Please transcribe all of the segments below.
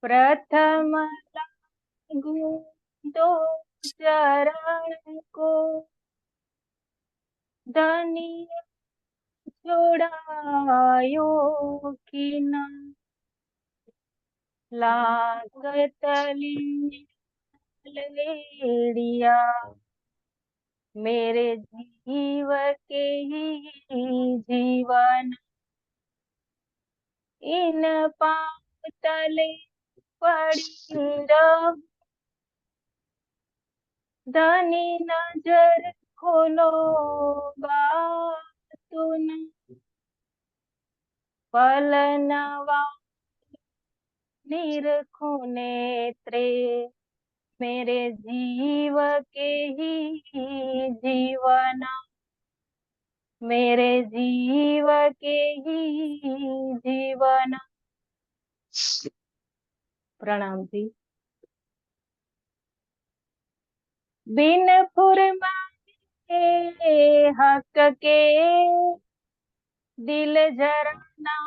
प्रथम लागू दो चरण को, धनिया छुड़ायो कि न, लागत लेड़िया मेरे जीव के ही जीवन, इन पाँव तले पड़ी रह, धनी नजर खोलो बातुन, पलनवा निरखो नेत्रे मेरे जीव के ही जीवन, मेरे जीव के ही जीवन। प्रणाम जी। बिन फुरमाए हक के दिल जरा ना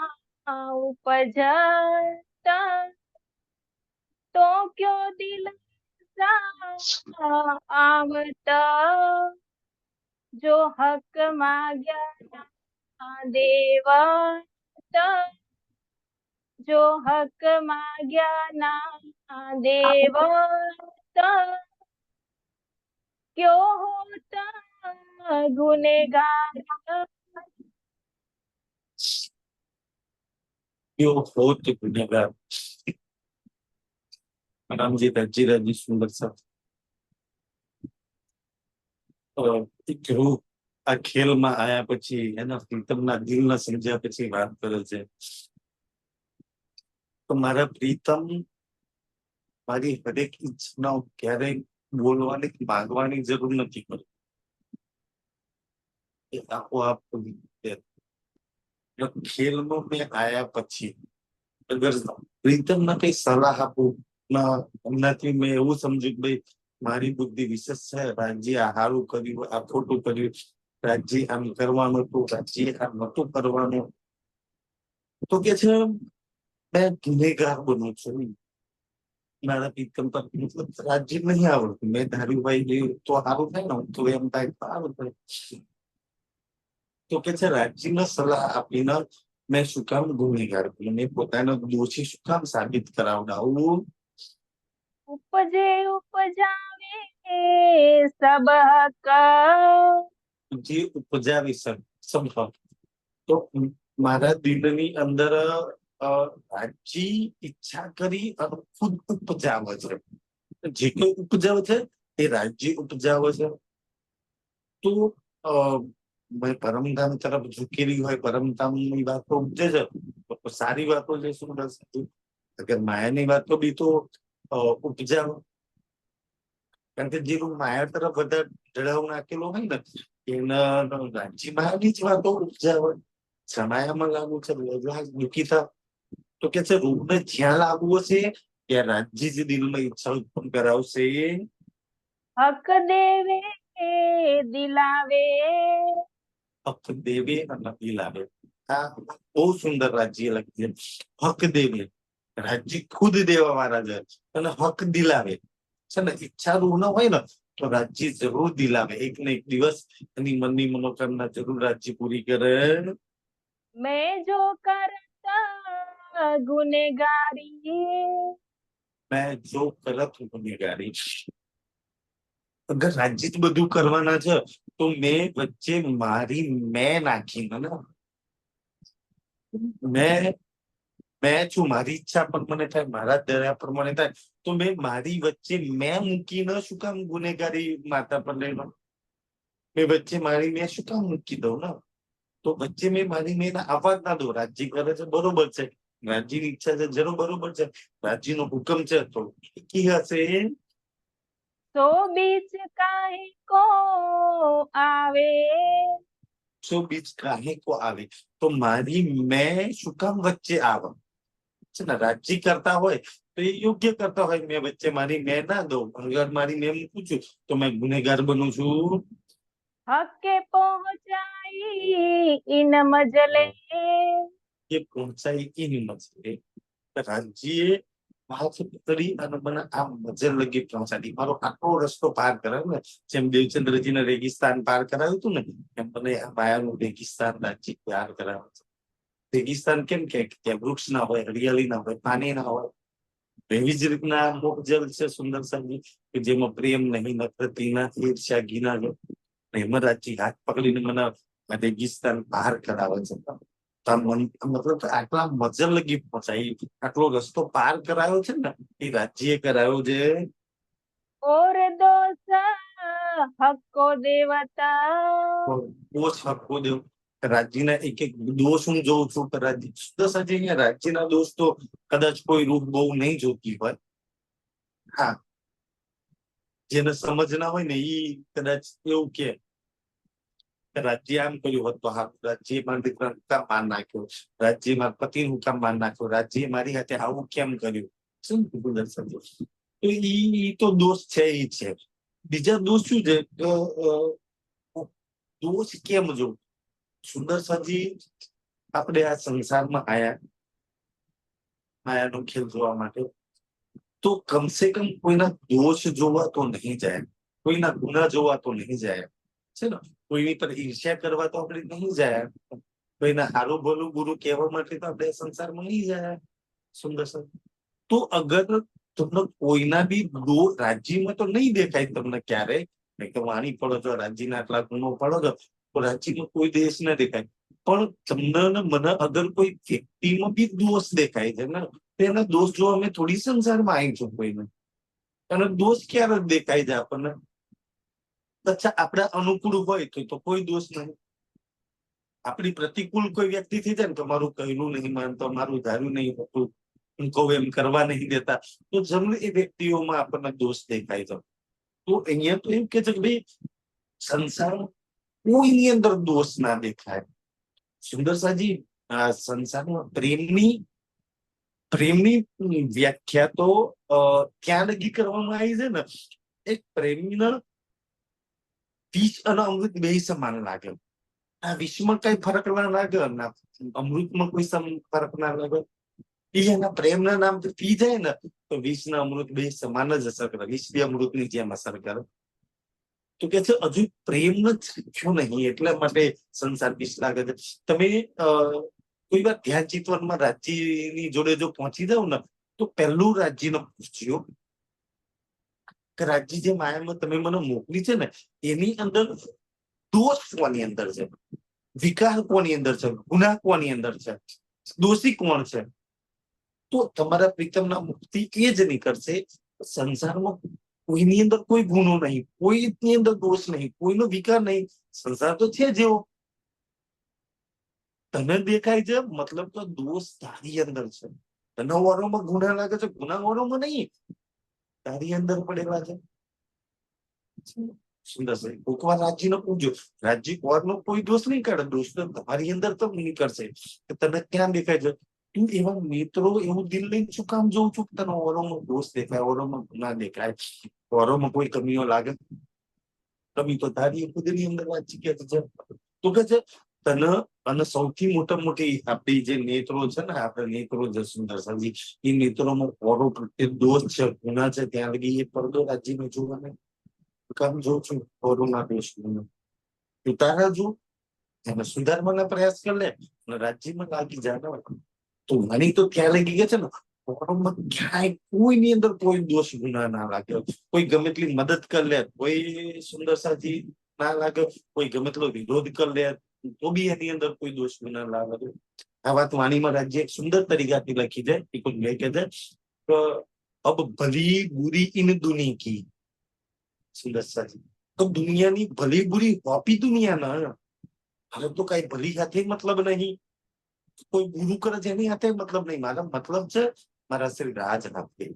उपजता, तो क्यों दिल सा आवता, जो हक मांग्या ना देवता, जो हक मांग्या ना देवता, क्यों होता गुनेगार, क्यों होत गुनेगार। रामजी राजी राजी सुंदर सा એક રૂહ આ ખેલમાં આયા પછી એના પ્રીતમના દિલને સમજ્યા પછી વાત કરે છે. તો મારા પ્રીતમ મારી હરેક ઈચ્છાઓ ક્યારેય બોલવાની માંગવાની જરૂર નથી પડતી, એ આપોઆપ પૂરી થઈ જાય. ખેલમાં મેં આયા પછી અગર પ્રીતમને કઈ સલાહ આપું એમનાથી મેં એવું સમજ્યું કે ભાઈ મારી બુદ્ધિ વિશેષ છે, રાજ્ય આ સારું કર્યું આ ખોટું કર્યું, રાજ્ય આમ કરવાનું હતું રાજ્ય આ નતું કરવાનું, તો કે છે મેં ગુનેગાર બનું છું. મારા પ્રીતમ પર મતલબ રાજ્ય નહીં આવડતું, મેં ધાર્યું ભાઈ તો સારું થાય ને, તો એમ થાય તો સારું થાય. તો કે છે રાજ્યને સલાહ આપીને મેં શું કામ ગુનેગાર બન્યો, મેં પોતાનો દોષી શું કામ સાબિત કરાવડાવું. उपजे उपजावे सब हक, જે ઉપજાવી સબ હક. તો મારા દિલની અંદર રાજ્ય ઈચ્છા કરી અને ખુદ ઉપજાવે છે, જે કોઈ ઉપજાવે છે એ રાજ્ય ઉપજાવે છે. તો મેં પરમધામ તરફ ઝૂકેલી હોય, પરમધામની વાતો ઉપજે છે તો સારી વાતો જે શું અગર માયાની વાતો બી તો ઉપજાવે, કારણ કે જે માયા તરફ વધારે ઢળાવ નાખેલો હોય ને એના રાજ્ય માયાની જ વાતો ઉપજાવે. સમાયામાં લાગુ છે દુઃખી થાય, તો કે છે રૂપને જ્યાં લાગવું હશે ત્યાં રાજ્ય જ દિલમાં ઈચ્છા ઉત્પન્ન કરાવશે. हक देवे दिलावे, હક દેવે અને દિલાવે. આ બહુ સુંદર રાજ્ય લખી છે. હક દેવે રાજ્ય ખુદ દેવા વાળા છે, અને હક દિલાવે છે ને ઈચ્છા રૂહ ન હોય ને તો રાજ્ય જરૂર દિલાવે, એક ને એક દિવસ એની મનની મનોકામના જરૂર રાજ્ય પૂરી કરે. मैं जो करता गुनेगारी, મેં જો કરત ગુનેગારી. અગર રાજ્ય જ બધું કરવાના છે તો મેં વચ્ચે મારી મેં નાખી ને, મેં મેં છું મારી ઈચ્છા પણ મને થાય, મારા દયા પ્રમાણે થાય, તો મેં મારી વચ્ચે મેં મૂકીને શું કામ ગુનેગારી માતા પર લઈ લઉં. મેં વચ્ચે મારી મેં શું કામ મૂકી દઉં ને, તો વચ્ચે મેં મારી મેં આવવા જ ના દઉં. રાજ્ય કરે છે બરોબર છે, રાજ્યની ઈચ્છા છે જરૂર બરોબર છે, રાજ્યનો હુકમ છે તો કી હશે. तो बीच काहे को आवे, સો બીજ કાહે કો આવે, તો મારી મેં શું કામ વચ્ચે આવે છે ને. રાજ્ય કરતા હોય તો એ યોગ્ય કરતા હોય, મેં વચ્ચે મારી મેં ના દઉં. અગર મારી મેં મૂકું છું તો મેં ગુનેગાર બનું છું. हक के पहुंचाई इन मजले, એ પહોંચાય એની મજરે. રાજ્ય હાથ પકડી અને મને આ મજર લગી પહોંચાડી, મારો આટલો રસ્તો પાર કરાવ્યો ને, જેમ દેવચંદ્રજીને રેગિસ્તાન પાર કરાવ્યું હતું ને, એમ મને આ માયાનું રેગિસ્તાન રાજ્ય પાર કરાવ્યું છે. રેગિસ્તાન કેમ કે ત્યાં વૃક્ષ ના હોય, હરિયાળી ના હોય, પાણી ના હોય. એવી જ રીતના મોકજલ છે સુંદર સાજી, કે જેમાં પ્રેમ નહીં, નફરતી ના, ઈર્ષ્યા, ઘીના, હેમરાજજી હાથ પકડીને મને રેગિસ્તાન પાર કરાવે છે. મતલબ આટલા મજર લગી પહોંચાઈ, આટલો રસ્તો પાર કરાયો છે ને, એ રાજ્ય કરાયો છે. और दोसा हक्को देवता દોષ હક્કો દેવ, રાજ્યના એક એક દોષ હું જોઉં છું કે રાજ્યના દોષ તો કદાચ કોઈ રૂપ બહુ નહીં જોતી હોય. હા, જેને સમજ ના હોય ને ઈ કદાચ એવું કે રાજ્ય આમ કર્યું હોત તો હા, રાજ્યમાં દીકરાને કામ માર નાખ્યો, રાજ્યમાં પતિનું કામ માર નાખ્યો, રાજ્ય મારી હાથે આવું કેમ કર્યું. શું કીધું દર્શક? તો ઈ તો દોષ છે, ઈ છે. બીજા દોષ શું છે કે દોષ કેમ જો સુંદર સાજી, આપણે આ સંસારમાં આયા માયાનો ખેલ જોવા માટે, તો કમસે કમ કોઈના દોષ જોવા તો નહીં જાય, કોઈના ગુના જોવા તો નહીં જાય, છે ને. કોઈની પર ઈર્ષ્યા કરવા તો આપણે નહીં જાય, કોઈના હારું ભલું ગુરુ કહેવા માટે તો આપણે સંસારમાં નહીં જાય. સુંદર સર, તો અગર તમને કોઈના બી રાજ્યમાં તો નહીં દેખાય તમને ક્યારેય, નહીં તો વાણી પડો છો, રાજ્યના આટલા ગુનો પડો છો, તો રાજ્યમાં કોઈ દેશ ના દેખાય. પણ તમને ને મને અગર કોઈ વ્યક્તિમાં બી દોષ દેખાય છે ને, એના દોષ જોવા અમે થોડી સંસારમાં આવી છું કોઈને, અને દોષ ક્યારે દેખાય છે આપણને? અચ્છા, આપણા અનુકૂળ હોય તો કોઈ દોષ નહીં. આપણી પ્રતિકૂળ કોઈ વ્યક્તિ થઈ જાય ને, તો મારું કહેલું નહીં માનતો, મારું ધાર્યું નહીં હોતું, હું કહું એમ કરવા નહીં દેતા, તો જરૂર એ વ્યક્તિઓમાં આપણને દોષ દેખાય છે. તો અહીંયા તો એમ કે છે કે ભાઈ સંસારમાં કોઈની અંદર દોષ ના દેખાય. સુંદર સાજી, સંસારમાં પ્રેમની વ્યાખ્યા તો ક્યાં લગી કરવામાં આવી છે ને, એક પ્રેમીના વિષ અને અમૃત બે સમાન લાગે. આ વિષમાં કઈ ફરક ના લાગે, ના અમૃતમાં કોઈ ફરક ના લાગે. એના પ્રેમના નામ પી જાય ને, તો વિષ ના અમૃત બે સમાન જ અસર કરે, વિષ બી અમૃત ની જેમ અસર કરે. તો કે છે હજુ પ્રેમ જ શીખ્યો નહીં, એટલા માટે સંસાર વિષ લાગે છે. તમે કોઈ વાર ધ્યાન ચિતવનમાં રાજ્યની જોડે જો પહોંચી જાવ ને, તો પહેલું રાજ્યને પૂછ્યો કે રાજ્ય જે માયામાં તમે મને મોકલી છે ને, એની અંદર દોષ કોની અંદર છે, વિકાર કોની અંદર છે, ગુના કોની અંદર છે, દોષી કોણ છે? તો તમારા પ્રીતમના મુક્તિ એ જ નીકળશે. સંસારમાં કોઈની અંદર કોઈ ગુનો નહીં, કોઈની અંદર દોષ નહીં, કોઈનો વિકાર નહીં. સંસાર તો છે જેવો તને દેખાય છે, મતલબ તો દોષ તારી અંદર છે. તને ઓરોમાં ગુના લાગે છે, ગુના ઓરોમાં નહીં, તારી અંદર પડેલા છે. સુંદર છે. કોઈક રાજ્યનો પૂછજો, રાજ્ય કોરનો કોઈ દોષ નહીં કાઢે, દોષ તો તમારી અંદર તો નીકળશે. તને ક્યાં દેખાય છે? તું એવા મિત્રો એવું દિલ લઈને શું કામ જોઉં છું કે તને ઓરોમાં દોષ દેખાય, ઓરોમાં ગુના દેખાય, ઓરોમાં કોઈ કમીઓ લાગે? કમી તો તારી ખુદની અંદર વાંચી ગયા છે. તો કે છે તને, અને સૌથી મોટી આપણી જે નેત્રો છે ને, આપણે નેત્રો જે સુંદર સાજી, એ નેત્રોમાં ઓરો પ્રત્યે દોષ છે, ગુના છે, ત્યાં લગી એ પડદો રાજ્યમાં જોવાને કામ જોઉં છું. ઓરોના દોષ ગુના તું તારા જો એને સુધારવાના પ્રયાસ કરી લે, અને રાજ્યમાં લાગી જાય. તો મને તો ત્યાં લગી ગયા છે ને, ક્યાંય કોઈની અંદર કોઈ દોષ ગુના ના લાગે. કોઈ ગમે એટલી મદદ કરી લે, કોઈ સુંદર સાથી ના લાગે, કોઈ ગમે એટલો વિરોધ કરી લે, તો બી એની અંદર કોઈ દોષ ગુના ના લાગે. આ વાત વાણીમાં રાજ્ય એક સુંદર તરીકાથી લખી છે. એ કોઈ લે કે છે અબ ભલી બુરી ઇન દુની કી. સુંદર સાથી, તો દુનિયાની ભલી બુરી હોપી દુનિયા ના, હવે તો કઈ ભલી સાથે મતલબ નહીં, કોઈ ગુરુ કરે છે એની હાથે મતલબ નહીં. મારા મતલબ છે મારા શ્રી રાજ હાથે.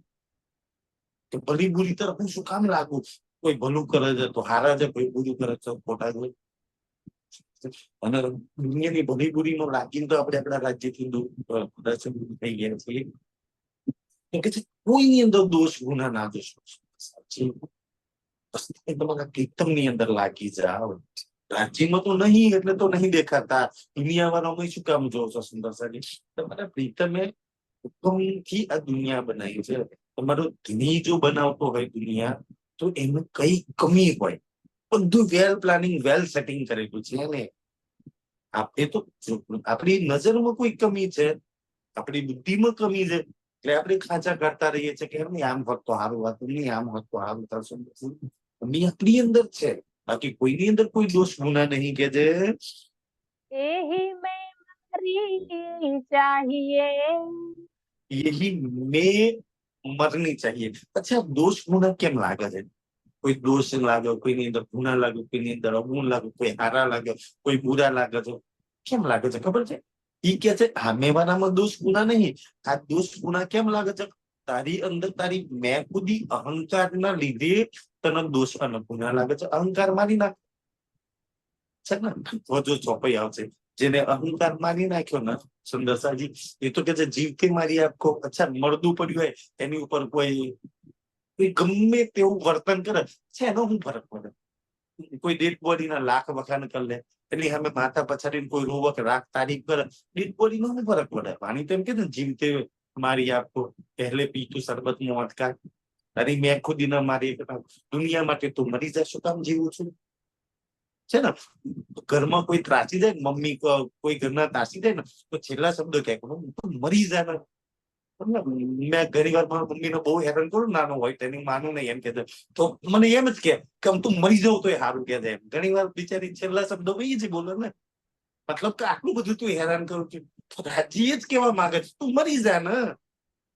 તો ભલી બુરી તરફ હું શું કામ લાગુ? કોઈ ભલું કરે છે તો હારા છે, કોઈ બુરું કરે છે ખોટા છે. અને દુનિયાની ભલી બુરીમાં લાગીને તો આપણે આપણા રાજ્યથી દૂર થઈ ગયા છીએ. તો કે છે કોઈની અંદર દોષ ગુના ના દોષો તમારા પ્રીતમની અંદર લાગી જાવ. રાજ્યમાં તો નહીં, એટલે તો નહીં દેખાતા. દુનિયા વાળામાં શું કામ જોવો છો સુંદર સાજી? તમારા પ્રીતમે હુકમથી આ દુનિયા બનાવી છે. તમારો ધણી જો બનાવતો હોય દુનિયા, તો એમાં કઈ કમી હોય, બધું વેલ પ્લાનિંગ વેલ સેટિંગ કરેલું છે ને. આપણે તો આપણી નજરમાં કોઈ કમી છે, આપણી બુદ્ધિમાં કમી છે, એટલે આપણે ખાંચા કાઢતા રહીએ છીએ કે નહીં આમ હોત તો સારું હતું, નહીં આમ હોત તો સારું થશે. કમી આપણી અંદર છે, બાકી કોઈની અંદર કોઈ દોષ ગુના નહીં કે જે यही मैं मरी चाहिए. यही में मरनी चाहिए. अच्छा, दोष गुना કેમ લાગે છે? કોઈ દોષ લાગે, કોઈની અંદર ગુના લાગે, કોઈની અંદર અવગુણ લાગે, કોઈ હારા લાગે, કોઈ બુરા લાગે છે, કેમ લાગે છે ખબર છે? ઈ કે છે સામેવાળામાં દોષ ગુના નહીં, આ દોષ ગુના કેમ લાગે છે? તારી અંદર તારી મેં ખુદી અહંકાર ના લીધે તને દોષ અને ગુના લાગે છે. અહંકાર મારી નાખ છે ને, વધુ ચોપાઈ આવશે. જેને અહંકાર મારી નાખ્યો ને સુંદરસાજી, એ તો કે છે જીવથી મારી આપકો. અચ્છા, મળદું પડ્યું હોય એની ઉપર કોઈ ગમે તેવું વર્તન કરે છે, એનો શું ફરક પડે? કોઈ ડેડ બોડી ના લાખ વખાણ કરી લે, એટલે અમે માથા પછાડીને કોઈ રોવક રાખ તારીફ કરે, ડેડ બોડી નો શું ફરક પડે? પાણી તો એમ કે ને જીવતે મારી આપકો, પહેલે પીતું શરબત મોત કા. તારી મેં ખુદી ના મારી દુનિયા માટે તું મરી જાય, શું કામ જીવું છું? છે ને, ઘરમાં કોઈ ત્રાસી જાય, મમ્મી કોઈ ઘરના ત્રાસી જાય ને, તો છેલ્લા શબ્દો કે મરી જાય ને. મેં ઘણી વાર મારા મમ્મીને બહુ હેરાન કરું, નાનો હોય તેની માનું નહીં એમ કે, તો મને એમ જ કે તું મરી જાવ તો સારું કે છે. ઘણી વાર બિચારી છેલ્લા શબ્દો એ જ બોલે ને, મતલબ કે આટલું બધું તું હેરાન કરું છું, રાજી જ કેવા માંગે છે તું મરી જા ને.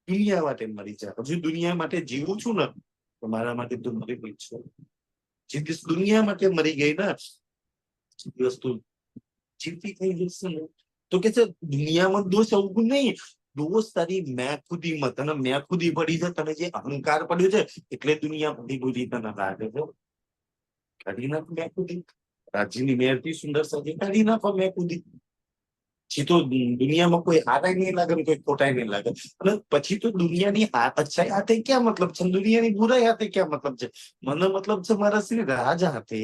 દુનિયા માટે મરી જા. હજુ દુનિયા માટે જીવું છું ને, તો મારા માટે તું મરી ગઈ છું. જે દિવસ દુનિયા માટે મરી ગઈ ને, વસ્તુ જીવતી થઈ જશે ને, તો કે છે દુનિયામાં દોષ અવગુણ નહીં, દોષ તારી મેં ખુદીમાં. તને મેં ખુદી પડી છે, તને જે અહંકાર પડ્યો છે, એટલે દુનિયા બધી બુરી તને લાગે છે. કાઢી નાખ મેં ખુદી. રાજીની મેરથી સુંદર સાજી કાઢી નાખો મેં ખુદી. પછી તો દુનિયામાં કોઈ હારાય નહીં લાગે ને કોઈ ખોટાય નહીં લાગે. અને પછી તો દુનિયાની અચ્છાઈ હાથે ક્યાં મતલબ છે, દુનિયાની બુરાઈ હાથે ક્યાં મતલબ છે? મને મતલબ છે મારા શ્રી રાજા હાથે.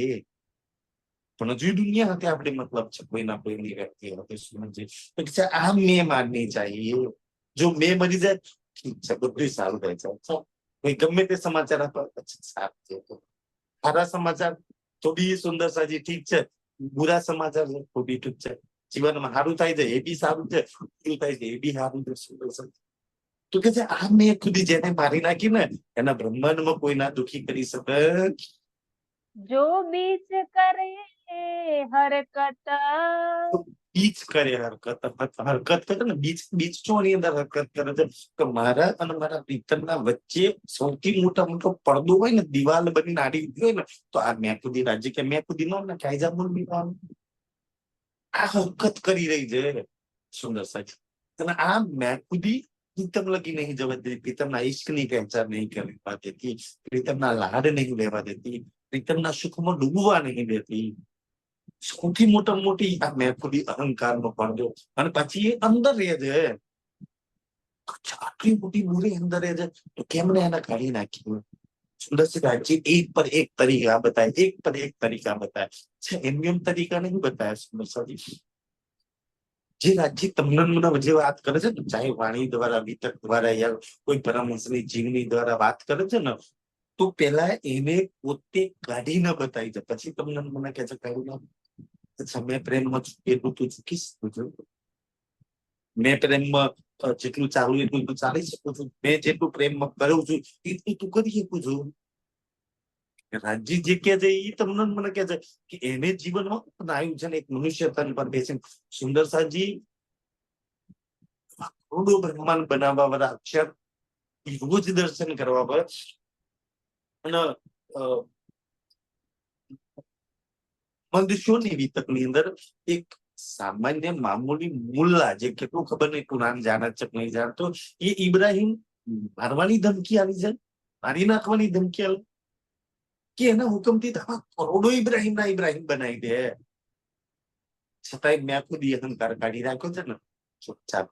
પણ હજુ દુનિયા હાથે આપણે મતલબ છે, કોઈના કોઈની વ્યક્તિ હાથે સમજે. આ મેં માનની ચાહીએ. જો મેં મરી જાય ઠીક છે, બધું સારું થાય છે. અચ્છા, કોઈ ગમે તે સમાચાર આપે સારું છે, સારા સમાચાર તો બી સુંદર સાજી ઠીક છે, બુરા સમાચાર છે તો બી ઠીક છે. જીવનમાં સારું થાય છે એ બી સારું છે, ખોટું થાય છે એ બી સારું છે. સુંદર સાજી તો કે છે આ મેં ખુદી જેને મારી નાખી ને, એના બ્રહ્માંડમાં કોઈ ના દુખી કરી શકે. जो बीच करे हरकत. બીજ કરે હરકત. હરકત કરે ને, બીજ બીજ ચોની અંદર હરકત કરે છે કે મારા અને મારા પ્રીતમના વચ્ચે સૌથી મોટો પડદો હોય ને, દિવાલ બની નાડી હોય ને, તો આ મેં ખુદી રાજ્ય કે મેં ખુદી નો ને કાયજા બોલ બીવાનું આ હરકત કરી રહી છે. સુંદર સાચી. અને આ મેં ખુદી પ્રીતમ લગી નહીં જવા દેતી, પ્રીતમના ઈશ્કની પહેચાન નહીં કરવા દેતી, પ્રીતમના લાડ નહીં લેવા દેતી, પ્રીતમના સુખમાં ડૂબવા નહીં દેતી. સૌથી મોટી આ મેં ખુદી અહંકાર નો પડદો. અને પછી એ અંદર રહે છે. આટલી મોટી બુરી અંદર રહે છે, તો કેમને એને કાઢી નાખી? સુંદર રાજ્ય એક પર એક તરીકા બતાય, એક પર એક તરીકા બતાય છે. એમ તરીકા નહીં બતાયા સુંદર સાજી. જે રાજ્ય તમને મને જે વાત કરે છે ને, ચાહે વાણી દ્વારા, વિતક દ્વારા, યા કોઈ પરમહંસની જીવની દ્વારા વાત કરે છે ને, તો પેલા એને પોતે કાઢીને બતાવી છે, પછી તમને મને કહે છે કાઢી ના. અચ્છા, મેં પ્રેમમાં એટલું તું ચૂકીશ, મેં પ્રેમમાં જેટલું ચાલુ એટલું તું ચાલી શકું છું, મેં જેટલું પ્રેમમાં કરું છું એટલું તું કરી શકું છું. રાજ્ય જે કે છે એ તમને મને કે છે કે એને જીવનમાં આવ્યું છે ને, એક મનુષ્ય તન પર બેસીને સુંદર સાજી કરોડો બ્રહ્માંડ બનાવવા વાળા અક્ષર રોજ દર્શન કરવા પર. અને મનુષ્યોની વિતકની અંદર એક સામાન્ય મામૂલી મુલ્લા, જે કેટલું ખબર નહીં કુરાન જાણે છે નહીં જાણતો, એ ઇબ્રાહિમ મારવાની ધમકી આવી છે, મારી નાખવાની ધમકી આવી કે એના હુકમથી કરોડો ઇબ્રાહિમ બનાવી દે. છતાંય મેં ખુદ અહંકાર કાઢી રાખ્યો છે ને, ચૂપચાપ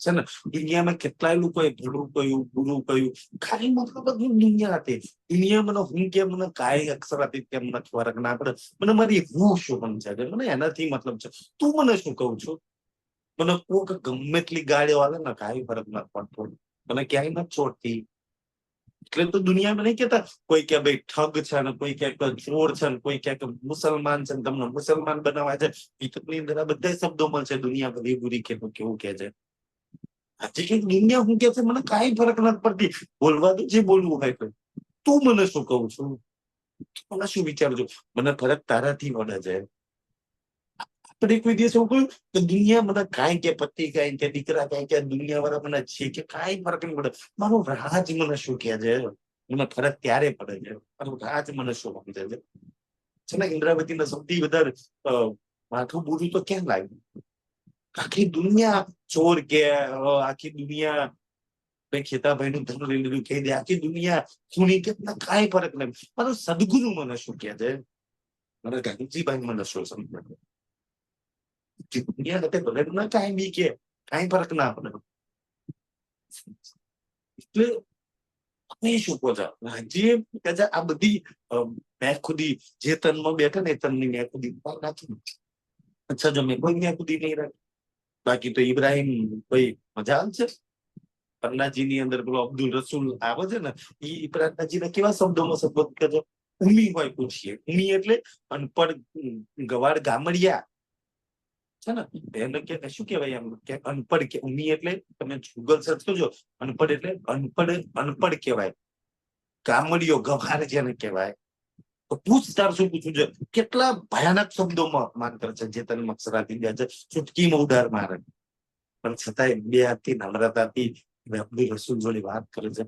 છે ને. દુનિયામાં કેટલાય લોકોએ ભલું કહ્યું, બુરું કહ્યું, ખાલી મતલબ દુનિયા હતી. દુનિયા મને હું કેમ મને કાંઈ અક્ષર હતી કેમ મને ફરક ના પડે, મને મારી હું શું સમજાય, મને એનાથી મતલબ છે. તું મને શું કહું છું? મને કોક ગમે એટલી ગાળીઓ આવે ને કાંઈ ફરક ના પડતો, મને ક્યાંય નથી છોડતી. એટલે તો દુનિયામાં નહીં કેતા કોઈ કે ભાઈ ઠગ છે ને કોઈ કે ચોર છે ને કોઈ કે મુસલમાન છે ને તમને મુસલમાન બનાવવા છે. ગીતની અંદર આ બધા શબ્દો મળશે દુનિયા બધી બુરી કે કેવું કે છે. આજે કઈક દુનિયા હું કે છે મને કાંઈ ફરક નથી પડતી. બોલવા તો જે બોલવું હોય તો તું મને શું કહું છું, મને શું વિચારજો, મને ફરક તારાથી પડે છે. આપણે કોઈ દિવસ એવું કહ્યું કે દુનિયા મને કાંઈ કે પતિ કાંઈ કે દીકરા કાંઈ કે દુનિયા વાળા મને છે કે કાંઈ ફરક નહીં પડે. મારો રાજ મને શું કહે છે, મને ફરક ત્યારે પડે છે મારું રાજ મને શું સમજે છે ને. ઇન્દ્રાવતીને સૌથી વધારે માથું બુરું તો ક્યાં લાગ્યું? આખી દુનિયા ચોર કે આખી દુનિયા મેં ખેતાભાઈ નું ધન લઈ લીધું કહી દે, આખી દુનિયા સુની કે કાંઈ ફરક નહીં. મારો સદગુરુ મને શું કહે છે, મારા ગાંધીજીભાઈ મને શું સમજે. દુનિયા સાથે ભલે ના કાંઈ બી કે કાંઈ ફરક ના પડે. એટલે તમે શું કહો છો જે આ બધી મેં ખુદી જે તનમાં બેઠા ને એ તનની મેં ખુદી નાખી. અચ્છા જો મેં કોઈ મેં ખુદી નહીં રાખી. બાકી તો ઇબ્રાહિમ ભાઈ મજા છે. પન્નાજી ની અંદર પેલો અબ્દુલ રસૂલ આવે છે ને એ પન્નાજી ને કેવા શબ્દોમાં સંબોધ કરે છે. ઉમી હોય પૂછીએ, ઉમી એટલે અનપઢ ગવાડ ગામડિયા છે ને. એને કે શું કહેવાય એમ કે અનપઢ કે ઉમી એટલે તમે ગૂગલ સર્ચ કરજો. અનપઢ એટલે અનપઢ કહેવાય, ગામડિયો ગવાર જેને કહેવાય. તો પૂછતાર શું પૂછવું છે, કેટલા ભયાનક શબ્દોમાં અપમાન કરે છે જે તને મક્સરાથી દે છે, ચૂટકીમાં ઉડાર મારે. પણ છતાંય બે હાથથી નમ્રતાથી અબ્દુલ રસૂલ જોડે વાત કરે છે.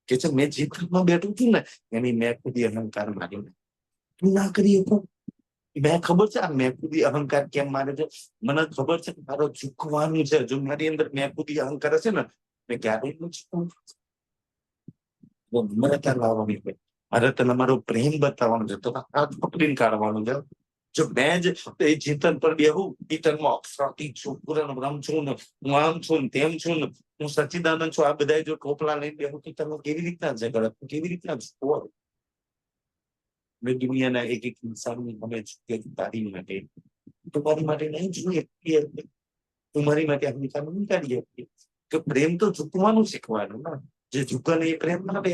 કે છે મેં જે ઘરમાં બેઠું છું ને એની મેં ખુદી અહંકાર માર્યો તું ના કરી શકો. મેં ખબર છે આ મેં ખુદી અહંકાર કેમ મારે છે, મને ખબર છે કે મારો ઝૂકવાનું છે. જો મારી અંદર મેં ખુદી અહંકાર હશે ને મેં ક્યારેય ન ઝૂકવું. મને ત્યાં લાવવાની હોય, મારે તને મારો પ્રેમ બતાવવાનો છે તો હાથ પકડીને કાઢવાનો છે. જો મેં જ એ ચિંતન પર બેહું ચિંતનમાં અક્ષરાથી છું પૂરણ છું ને હું આમ છું ને તેમ છું ને હું સચ્ચિદાનંદ છું, આ બધા જો ટોપલા લઈને બેહું તો તમે કેવી રીતના ઝઘડો કેવી રીતના જુઓ. મેં દુનિયાના એક એક ઇન્સાનની અમે તારી માટે તમારી માટે નહીં જોઈએ, તમારી માટે અહંકાર નહીં કાઢીએ કે પ્રેમ તો ઝૂકવાનું શીખવાનું ને. જે ઝૂકે ને એ પ્રેમ ના બે.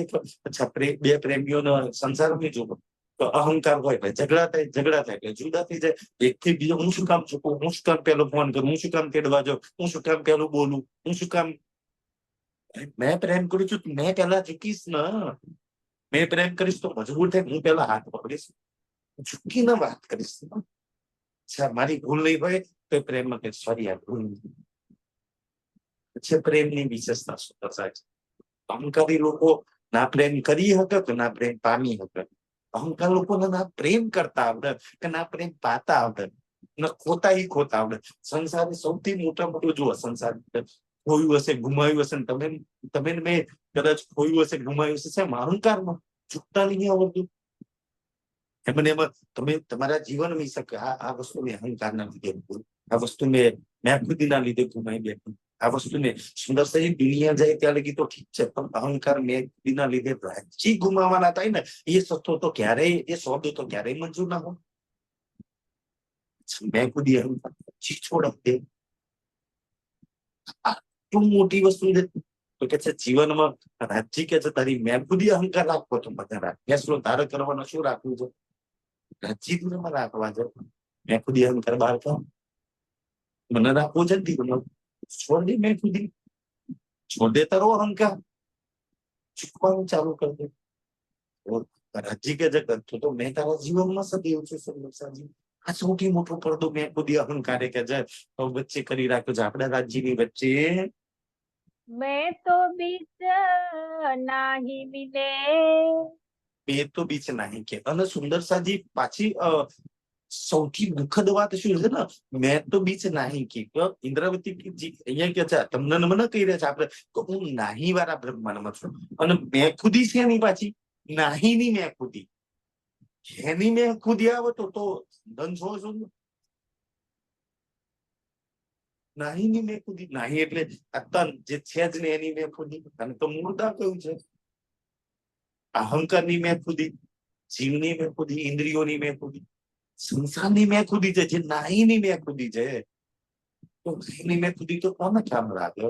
અચ્છા બે પ્રેમીઓનો સંસાર નહીં જોવો તો અહંકાર હોય એટલે ઝઘડા થાય એટલે જુદા થઈ જાય. એક થી બીજો હું શું કામ ચૂકું, હું શું કામ પેલો ફોન કરું, હું શું કામ તેડવા જાઉં, હું શું કામ પેલું બોલું, હું શું કામ. મેં પ્રેમ કરું છું મેં પેલા ચૂકીશ ને. મેં પ્રેમ કરીશ તો મજબૂર થાય હું પેલા હાથ પકડીશ, ઝૂકીને વાત કરીશ. અચ્છા મારી ભૂલ નહીં હોય તો પ્રેમમાં કે સોરી આ ભૂલ છે. પ્રેમની વિશેષતા શું દર્શાવે છે? અહંકારી લોકો ના પ્રેમ કરી શકે કે ના પ્રેમ પામી શકે. અહંકાર લોકોને ના પ્રેમ કરતા આવડે કે ના પ્રેમ પાતા આવડે ને ખોતા આવડે. સંસારે સૌથી મોટું જુઓ સંસાર ખોયું હશે ગુમાવ્યું હશે ને તમે મેં કદાચ ખોયું હશે ગુમાવ્યું હશે અહંકારમાં ચૂકતા નહીં આવડતું. એમને એમાં તમે તમારા જીવન વિશે શકે આ વસ્તુ મેં અહંકારના લીધે, આ વસ્તુ મેં ખુદીના લીધે ગુમાવી બેઠું, આ વસ્તુને સુંદર સહી દુનિયા જાય ત્યાં લગી તો ઠીક છે પણ અહંકાર મેં ખુદીના લીધે રાજી ગુમાવાના થાય ને એ સત્તો તો ક્યારેય એ સોદો તો ક્યારેય મંજૂર ના હોય. મેં ખુદી અહંકાર છોડ દે આટલું મોટી વસ્તુ છે. તો કે છે જીવનમાં રાજજી કે છે તારી મેં ખુદી અહંકાર રાખવો તો બધા રાખ ફેસલો તારે કરવાનો શું રાખવું છે. રાજજી તું રાખવા છે મેં ખુદી અહંકાર બહાર કાઢ મને રાખવો છે ને છોડ દે મેં ખુદી છોડ દે તારો અહંકાર ચૂકવાનું ચાલુ કરી દે. રાજજી કે છે તો મેં તારા જીવનમાં સદૈવ છું સંરક્ષાજી. આ સૌથી મોટો પડદો મેં ખુદી અહંકારે કે છે વચ્ચે કરી રાખ્યો છે આપણા રાજ્યની વચ્ચે. मैं तो बीच नाही मिले. બે તો બીચ નહીં કે અને સુંદરસાજી પાછી સૌથી દુઃખદ વાત શું છે ને મેં તો બીચ નહીં કે ઇન્દ્રાવતી અહીંયા કે છે તમને મને કહી રહ્યા છે આપણે તો હું નાહી વાળા બ્રહ્માંડમાં છું અને મેં ખુદી છે એની પાછી નાહી ની મેં ખુદી એની મેં ખુદી આવે તો ધન છો શું નાહી ની મેં ખુદી નાહી એટલે આ જે છે જ ને એની મેં ખુદી અને તો મૂળદા કયું છે અહંકારની મેં ખુદી જીવની મેં ખુદી ઇન્દ્રિયોની મેં ખુદી સંસારની મેં કૂદી જાય છે, નાહીની મેં કૂદી જાય. તો નાહીની મેં કૂદી તો કોને કામ લાગે?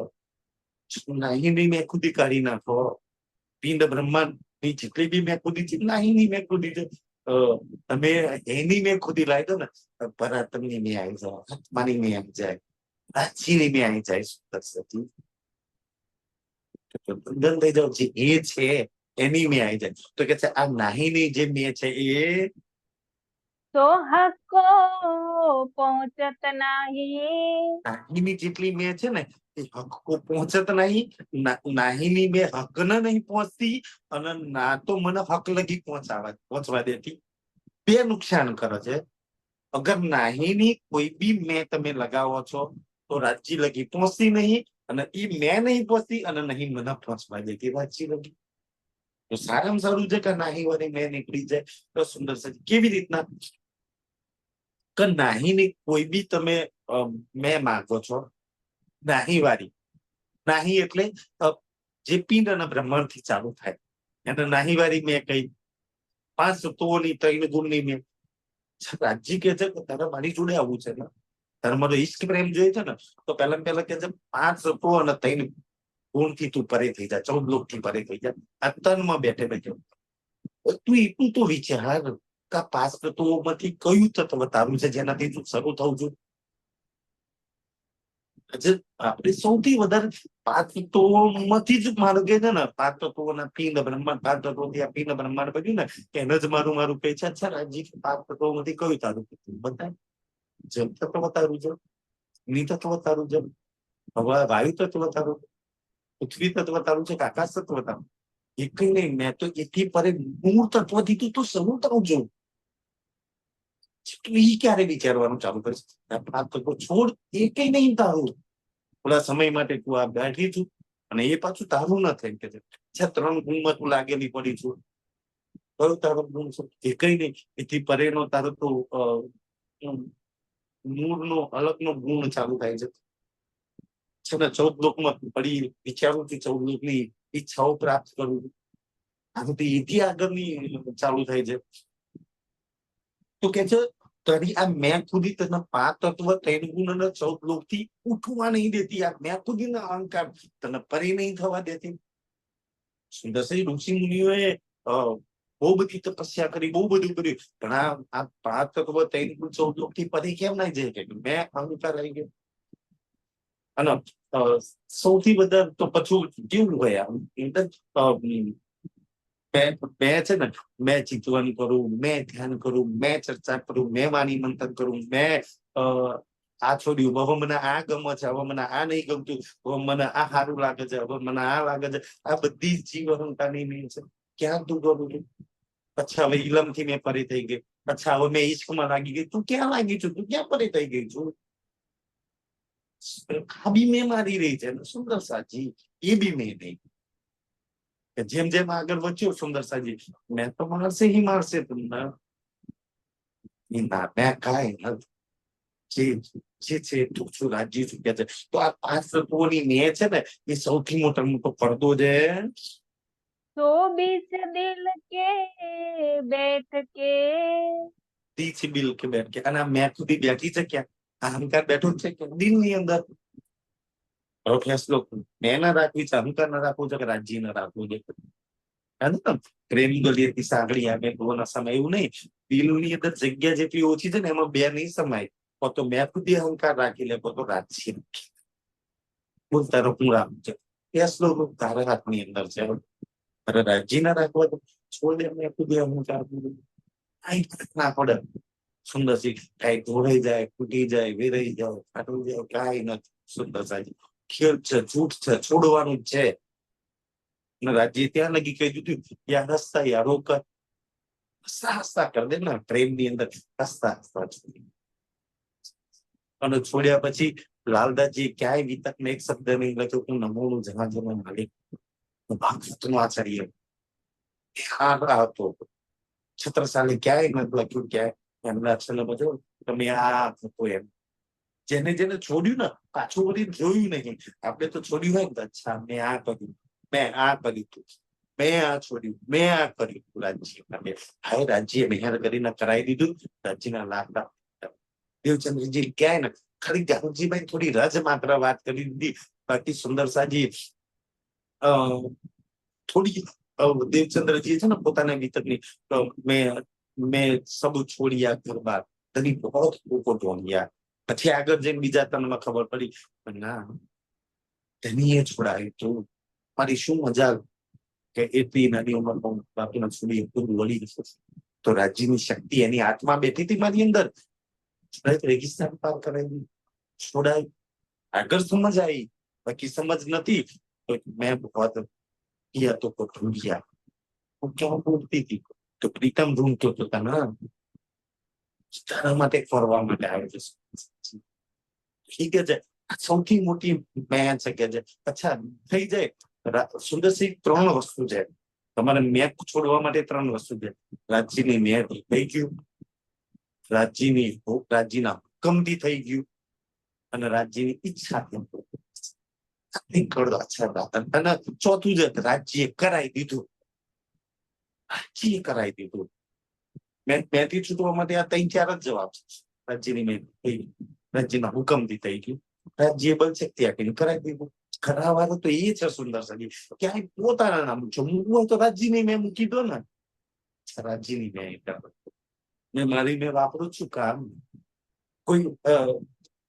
નાહીની મેં કૂદી કાઢી નાખો. પિંડ બ્રહ્માંડ ની જેટલી બી મેં કૂદી છે, નાહીની મેં કૂદી છે. તમે એની મેં કૂદી લાવી દો ને, પરાત્મની મેં આવી જાય, આત્માની મેં આવી જાય, પ્રાચીની મેં આવી જાય. સુંદર સતી બંધન થઈ જાવ છે, એ છે એની મેં આવી જાય. તો કે છે આ નાહીની જે મેં છે એ તો હકો પહોંચત નહીં. નાહીની જેટલી મેં છે ને એ હક કો પહોંચત નહીં. નાહીની મેં હક ને નહીં પહોંચતી, અને ના તો મને હક લગી પહોંચવા દેતી. બે નુકસાન કરે છે. અગર નાહીની કોઈ બી મેં તમે લગાવો છો તો રાજ્ય લગી પહોંચતી નહીં, અને એ મેં નહીં પહોંચતી, અને નહીં મને પહોંચવા દેતી રાજ્ય લગી. તો સારામાં સારું છે કે નાહી વાળી મેં નીકળી જાય. તો સુંદર છે. કેવી રીતના કે નાહીની કોઈ બી તમે મેં માંગો છો, નાહી વાળી. નાહી એટલે જે પિંડ અને બ્રહ્માંડ થી ચાલુ થાય એને નાહી વાળી મેં કઈ. 5 તત્વોની 3 ગુણની મેં. રાજ્ય કે છે કે તારે મારી જોડે આવવું છે ને, તારે મારો ઈશ્ક પ્રેમ જોઈએ છે ને, તો પહેલા કે છે 5 તત્વો અને 3 ગુણ થી તું પરે થઈ જા, 14 લોક થી પરે થઈ જા. આ તનમાં બેઠે બેઠે તું એટલું તો વિચાર કે 5 તત્વોમાંથી કયું તત્વ તારું છે જેનાથી તું શરૂ થવું છું. આપણે સૌથી વધારે 5 તત્વોમાંથી જ મારું કે છે ને, 5 તત્વોના પિંડ બ્રહ્માંડ, 5 તત્વોથી આ પિંડ બ્રહ્માંડ બન્યું ને, એને જ મારું કહે છે. અચ્છા રાજજી, 5 તત્વોમાંથી કયું તારું બતાય? જલ તત્વ તારું છે, અગ્નિ તત્વ તારું છે, હવા વાયુ તત્વ તારું, પૃથ્વી તત્વ તારું છે, આકાશ તત્વ તારું? એ કઈ નહીં. મેં તો એથી પરે મૂળ તત્વથી તું તો શરૂ થવું છું. એ ક્યારે વિચારવાનું ચાલુ કરીશ? 5 તત્વો છોડ, એ કઈ નહીં તારું. થોડા સમય માટે તું આ બેઠી છું, અને એ પાછું તારું ન થાય કે છે 3 ગુણમાં તું લાગેલી પડી છું. કયો તારો ગુણ છે? એ કઈ નહીં. એથી પરેનો તારો તો મૂળનો અલગનો ગુણ ચાલુ થાય છે. 14 લોકમાં પડી વિચારું છું, 14 લોકની ઈચ્છાઓ પ્રાપ્ત કરું. આ બધી એથી આગળની ચાલુ થાય છે. તો કે છે તારી આ મેં ખુદી તને 5 તત્વ 3 ગુણ અને 14 લોક થી ઉઠવા નહીં દેતી. આ મેં ખુદી ના અહંકાર તને પરી નહીં થવા દેતી. સુંદરસિંહ ઋષિ મુનિઓએ બહુ બધી તપસ્યા કરી, બહુ બધું કર્યું, પણ આ 5 તત્વ 3 ગુણ 14 લોક થી પરી કેમ નહીં જાય? કે મેં અહંકાર આવી ગયો. અને સૌથી વધારે તો પછી કેવું હોય મેં છે ને, મેં ચિંતન કરું, મેં ધ્યાન કરું, મેં ચર્ચા કરું, મેં વાણી મંથન કરું, મેં આ છોડ્યું, હવે મને આ ગમે છે, હવે મને આ નહીં ગમતું, હવે મને આ સારું લાગે છે, હવે મને આ લાગે છે. આ બધી જીવ અહંકારની મેં છે. ક્યાં તું કરું છું? અચ્છા હવે ઇલમ થી મેં પરે થઈ ગઈ. અચ્છા હવે મેં ઈશ્કમાં લાગી ગઈ. તું ક્યાં લાગી છું? તું ક્યાં પરે થઈ ગઈ છું? આ બી મેં મારી રહી છે. સુંદર સાજી એ બી મેં નહીં. જેમ જેમ આગળ વધ્યો સુંદર સાજી, મેં તો મારશે ही મારશે તમને. મેં કાંઈ નથી. જે છે તું છું રાજી ચુક્યા છે. તો આ 5 તત્વોની મેં છે ને, એ સૌથી મોટો પડદો છે. तो बीच दिल के बैठ के. થી બિલ કે બેઠ કે, અને મેં સુધી બેઠી છે ક્યાં? અહંકાર બેઠો છે કે દિલ ની અંદર? ફેસલો મેં ના રાખવી છે, અહંકાર ના રાખવું છે, કે રાજ્ય ના રાખવું છે? પ્રેમ ગલીએથી સાંકળી આવે ના સમાય એવું નહીં. દિલની અંદર જગ્યા જેટલી ઓછી છે ને, એમાં બે નહીં સમાય. તો મેં ખુદી અહંકાર રાખી લે, તો રાજ્ય રાખી. બોલ તારો હું રાખું છે? ફેસલો તારા હાથની અંદર છે. અરે રાજ્ય ના રાખવા તો છોડ દે. મેં ખુદી અહંકાર ના પડે. સુંદર સી કઈ ધોવાઈ જાય, ફૂટી જાય, વેરાઈ જાવ, ફાટું જાય, કઈ નથી. સુંદર સાજી ખેલ છે, જૂઠ છે, છોડવાનું જ છે. રાજ્ય ત્યાં લગી કહી દીધું, યા હસતા યા રોકર. હસતા હસતા કર દે ને પ્રેમ ની અંદર. હસતા હસતા અને છોડ્યા પછી લાલદાસજી ક્યાંય વિતક ને એક શબ્દ નહીં લખ્યો. હું નમોનું જહાજો માલિક ભાગવતનો આચાર્ય હતો. છત્રસાલે ક્યાંય નથી લખ્યું, ક્યાંય એમના અક્ષર બધું તમે આ હતો એમ. જેને જેને છોડ્યું ને, પાછું વળી જોયું નહીં. આપણે તો છોડ્યું હોય ને, અચ્છા મેં આ કર્યું, મેં આ કર્યું. મેં આ છોડ્યું, મેં આ કર્યું રાજ્ય માટે. હવે રાજ્ય મહેનત કરીને કરાવી દીધું. રાજ્યના લાકડા દેવચંદ્રજી ક્યાંય ને ખાલી જાનકીભાઈ થોડી રજ માત્ર વાત કરી દીધી. બાકી સુંદરસાજી થોડી દેવચંદ્રજી છે ને પોતાના વિતરની મેં સબ છોડિયા ઘર બાર તરી બહોત ઊંકો ઢોંઢિયા. પછી આગળ જઈને બીજા તનમાં ખબર પડી ના તેની એ છોડાયું તું. મારી શું મજા કે એટલી નાની ઉંમરમાં બાપુના છોડી એટલું વળી ગયું. તો રાજ્યની શક્તિ એની આત્મા બેઠી હતી મારી અંદર. રેગિસ્તાન પાર કરાવી છોડાય. આગળ સમજ આવી, બાકી સમજ નથી. તો મેં બહોત કિયા તો ઢૂંઢિયા. હું ક્યાં ઢૂંઢતી હતી? તો પ્રીતમ ઢૂંઢતો હતો તને. તારા માટે ફરવા માટે આવે છે. ઠીક છે, સૌથી મોટી મેં છે કે અચ્છા થઈ જાય. સુંદરસિંહ 3 વસ્તુ છે તમારે મેં છોડવા માટે. 3 વસ્તુ છે. રાજ્યની મેં થઈ ગયું, રાજ્યના હુકમથી થઈ ગયું, અને રાજ્યની ઈચ્છાથી અને ચોથું છે રાજ્ય કરાવી દીધું. રાજ્ય કરાવી દીધું. મેંથી છૂટવા માટે આ 3-4 જ જવાબ છે. રાજ્યની મેં થઈ ગયું, રાજ્યના હુકમથી થઈ ગયું, રાજ્ય બનશે ત્યાં કરાવી દીધું. કરાવવાનું તો એ છે સુંદરસાજી. ક્યાંય પોતાના નામ જમવું હોય તો રાજ્યની મેં મૂકી દો ને. રાજ્યની મેં મારી મેં વાપરું છું કામ. કોઈ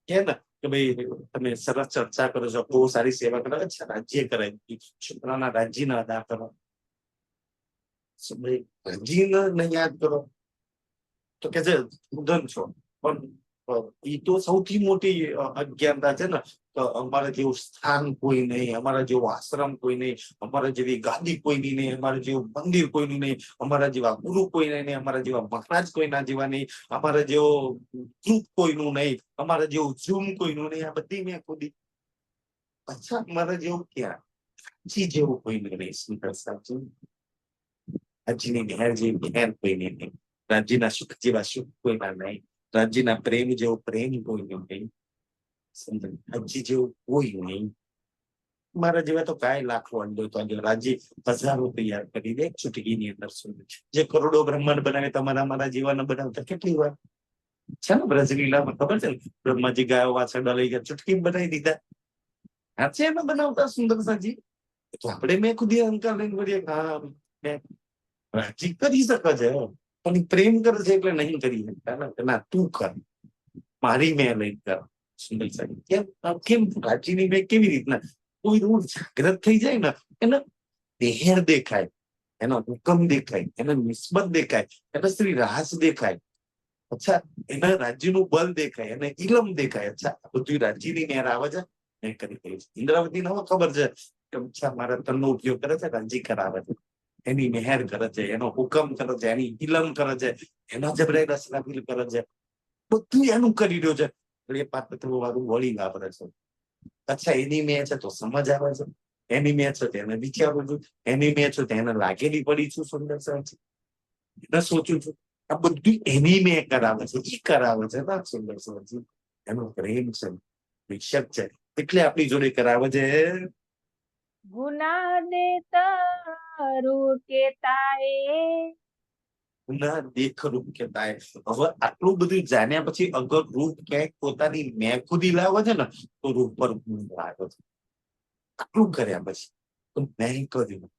કે ને કે ભાઈ તમે સરસ ચર્ચા કરો છો, બહુ સારી સેવા કરો. અચ્છા રાજ્ય કરાવી છોકરાના રાજ્યના અદા કરો. રાજ્યને નહીં યાદ કરો તો કે છે ધન છો. પણ એ તો સૌથી મોટી અજ્ઞાનતા છે ને. અમારા જેવું સ્થાન કોઈ નહીં, અમારા જેવો આશ્રમ કોઈ નહીં, અમારા જેવી ગાદી કોઈની નહીં, અમારા જેવું મંદિર કોઈનું નહીં, અમારા જેવા ગુરુ કોઈ નહીં, અમારા જેવા મહારાજ કોઈના જેવા નહીં, અમારા જેવો ગ્રુપ કોઈનું નહીં, અમારા જેવું ઝૂમ કોઈનું નહીં. આ બધી મેં ખોદી. અચ્છા અમારા જેવું ક્યાં? જી જેવું કોઈનું નહીં. સુંદર સાચું. રાજ્યની મહેર જેવી મહેર કોઈની નહીં, રાજ્યના સુખ જેવા સુખ કોઈના નહીં, રાજ્યના પ્રેમ જેવો પ્રેમ કોઈનો નહીં, રાજ્ય જેવું કોઈ નહીં. મારા જેવા તો કાંઈ લાખો અંડો તો રાજ્ય હજારો તૈયાર કરી દે ચૂંટકીની અંદર. જે કરોડો બ્રહ્માંડ બનાવે તમારા મારા જીવાના બનાવતા કેટલી વાર છે ને. બ્રજલીલામાં ખબર છે બ્રહ્માજી ગાયો વાછરડા લઈ ગયા ચૂટકી બનાવી દીધા. હાથે એમાં બનાવતા સુંદરસાજી. તો આપણે મેં ખુદ અહંકાર લઈને વળીએ હા રાજ્ય કરી શકે છે, પણ પ્રેમ કરે છે એટલે નહીં કરી શકતા ને. ના તું કર, મારી મેં લઈ કર. સુંદરસાજી કેમ રાજ્યની મેં કેવી રીતના કોઈ રૂળ જાગ્રત થઈ જાય ને એને દેહેર દેખાય, એનો હુકમ દેખાય, એને નિસ્બત દેખાય, એને શ્રી રાસ દેખાય. અચ્છા એના રાજ્યનું બલ દેખાય, એને ઇલમ દેખાય. અચ્છા બધું રાજ્યની મેર આવે છે મેં કરી ગઈ. ઇન્દ્રાવતીને હવે ખબર છે કે અચ્છા મારા તનનો ઉપયોગ કરે છે, રાજ્ય કરાવે છે, એની મહેર કરે છે, એનો હુકમ કરે છે, એની ઇલમ કરે છે, એના જબરાઈ રસલાફીલ કરે છે, બધું એનું કરી રહ્યો છે. એ પાત્ર વાળું વળી વાપરે છે. અચ્છા એની મેં છે તો સમજ આવે છે, એની મેં છે તેને વિચારું છું, એની મેં છે તેને લાગેલી પડી છું. સુંદર સાચી એને સોચું છું. આ બધું એની મેં કરાવે છે, એ કરાવે છે ના. સુંદર સાચી એનો પ્રેમ છે, વિક્ષક છે, એટલે આપણી જોડે કરાવે છે. ગુના દેતા રૂકેતાએ ગુના દેખ રૂપ કેતા. હવે આટલું બધું જાણ્યા પછી અગર રૂપ ક્યાંક પોતાની મેં ખુદી લાવે છે ને તો રૂપ પર લાગે છે. આટલું કર્યા પછી તો મેં કર્યું.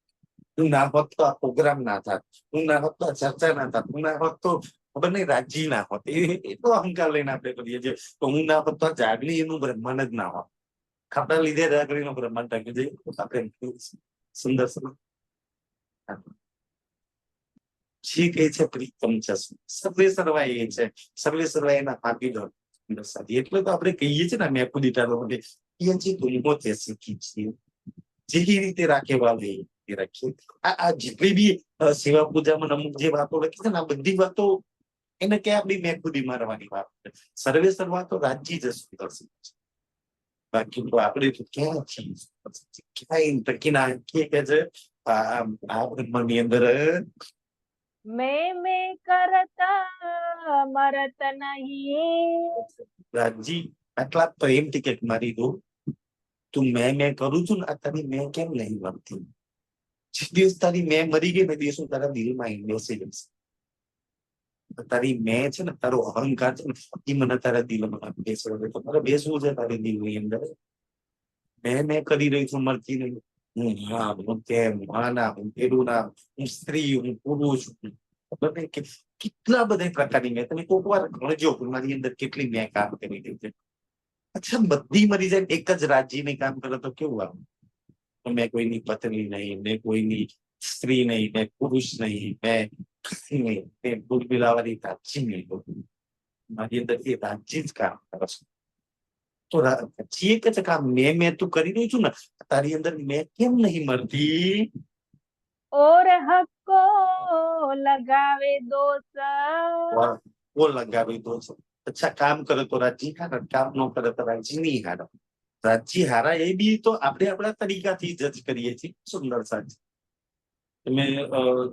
તું ના હોત તો આ પ્રોગ્રામ ના થાત, તું ના હોત તો આ ચર્ચા ના થાત, તું ના હોત તો ખબર નહીં રાજ્ય ના હોત. એ તો અહંકાર લઈને આપણે કરીએ છીએ. તો હું ના હોત તો આ જાગણી એનું બ્રહ્માંડ જ ના હોત. ખાતા લીધે જાગણીનું બ્રહ્માંડ ટાંકી દઈએ આપણે. સુંદર ઠીક એ છે પ્રીતમ છે, સર્વે સર્વા એ છે, સર્વે સર્વા એના આપી દો. એટલે તો આપણે કહીએ છીએ ને મેં ખુદી ટાળવા માટે તુમો તે શીખી છીએ જેવી રીતે રાખે વાવે એ રાખીએ. આ જેટલી બી સેવા પૂજામાં અમુક જે વાતો લખી છે ને આ બધી વાતો એને ક્યાં આપણી મેં ખુદી મારવાની વાત છે. સર્વે સર્વા તો રાજ્ય જ સુંદર છે. બાકી તો આપણે તો ક્યાં છીએ ક્યાંય ટકી ના કે છે આ બ્રહ્મની અંદર મેં કરતા મરત નહીં. રાજજી આટલા પ્રેમ ટિકિટ મારી દો. તું મેં કરું છું ને આ તારી મેં કેમ નહીં મળતી? જી રીતે રાખે વાવે એ રાખીએ. આ જેટલી બી સેવા પૂજામાં અમુક જે વાતો લખી છે ને આ બધી વાતો એને ક્યાં આપણી મેં ખુદી મારવાની વાત છે. સર્વે સર્વા તો રાજ્ય જ સુંદર છે. બાકી તો આપણે તો ક્યાં છીએ ક્યાંય ટકી ના કે છે આ બ્રહ્મની અંદર મેં કરું છું ને આ તારી મેં કેમ નહીં મળતી? જે દિવસ તારી મેં મરી ગઈ ને દિવસ હું તારા દિલમાં આવીને બેસી જઈશ. તારી મેં છે ને, તારો અહંકાર છે ને, એ મને તારા દિલમાં બેસવા તો તારે બેસવું છે તારી દિલની અંદર. મેં કરી રહી છું મરતી નહીં. હું હા, હું તેમ, માના, હું પેલું ના, હું સ્ત્રી, હું પુરુષ. ખબર નહીં કે કેટલા બધા પ્રકારની મેં, તમે કોઈક વાર ગણજો મારી અંદર કેટલી મેં કામ કરી રહી છે. અચ્છા, બધી મરી જાય એક જ રાજીને કામ કરે તો કેવું આવે? મેં કોઈની પત્ની નહીં, મેં કોઈની સ્ત્રી નહીં, મેં પુરુષ નહીં, મેં બુલબુલાવાની રાજ્ય નહીં. મારી અંદર એ રાજ્ય જ કામ કરે છે. તો જે કે છે કામ મેં તું કરી રહ્યું છું ને, તારી અંદર મેં કેમ નહીં મરતી? और हक को लगावे दोष, વો લગાવી દો છો. અચ્છા, કામ કરે તો રાજી હારા, કામ ન કરે તો રાજી નહીં હારા. રાજી હારા એ બી તો આપણે આપણા તરીકાથી જજ કરીએ છીએ. સુંદર સાજી તમે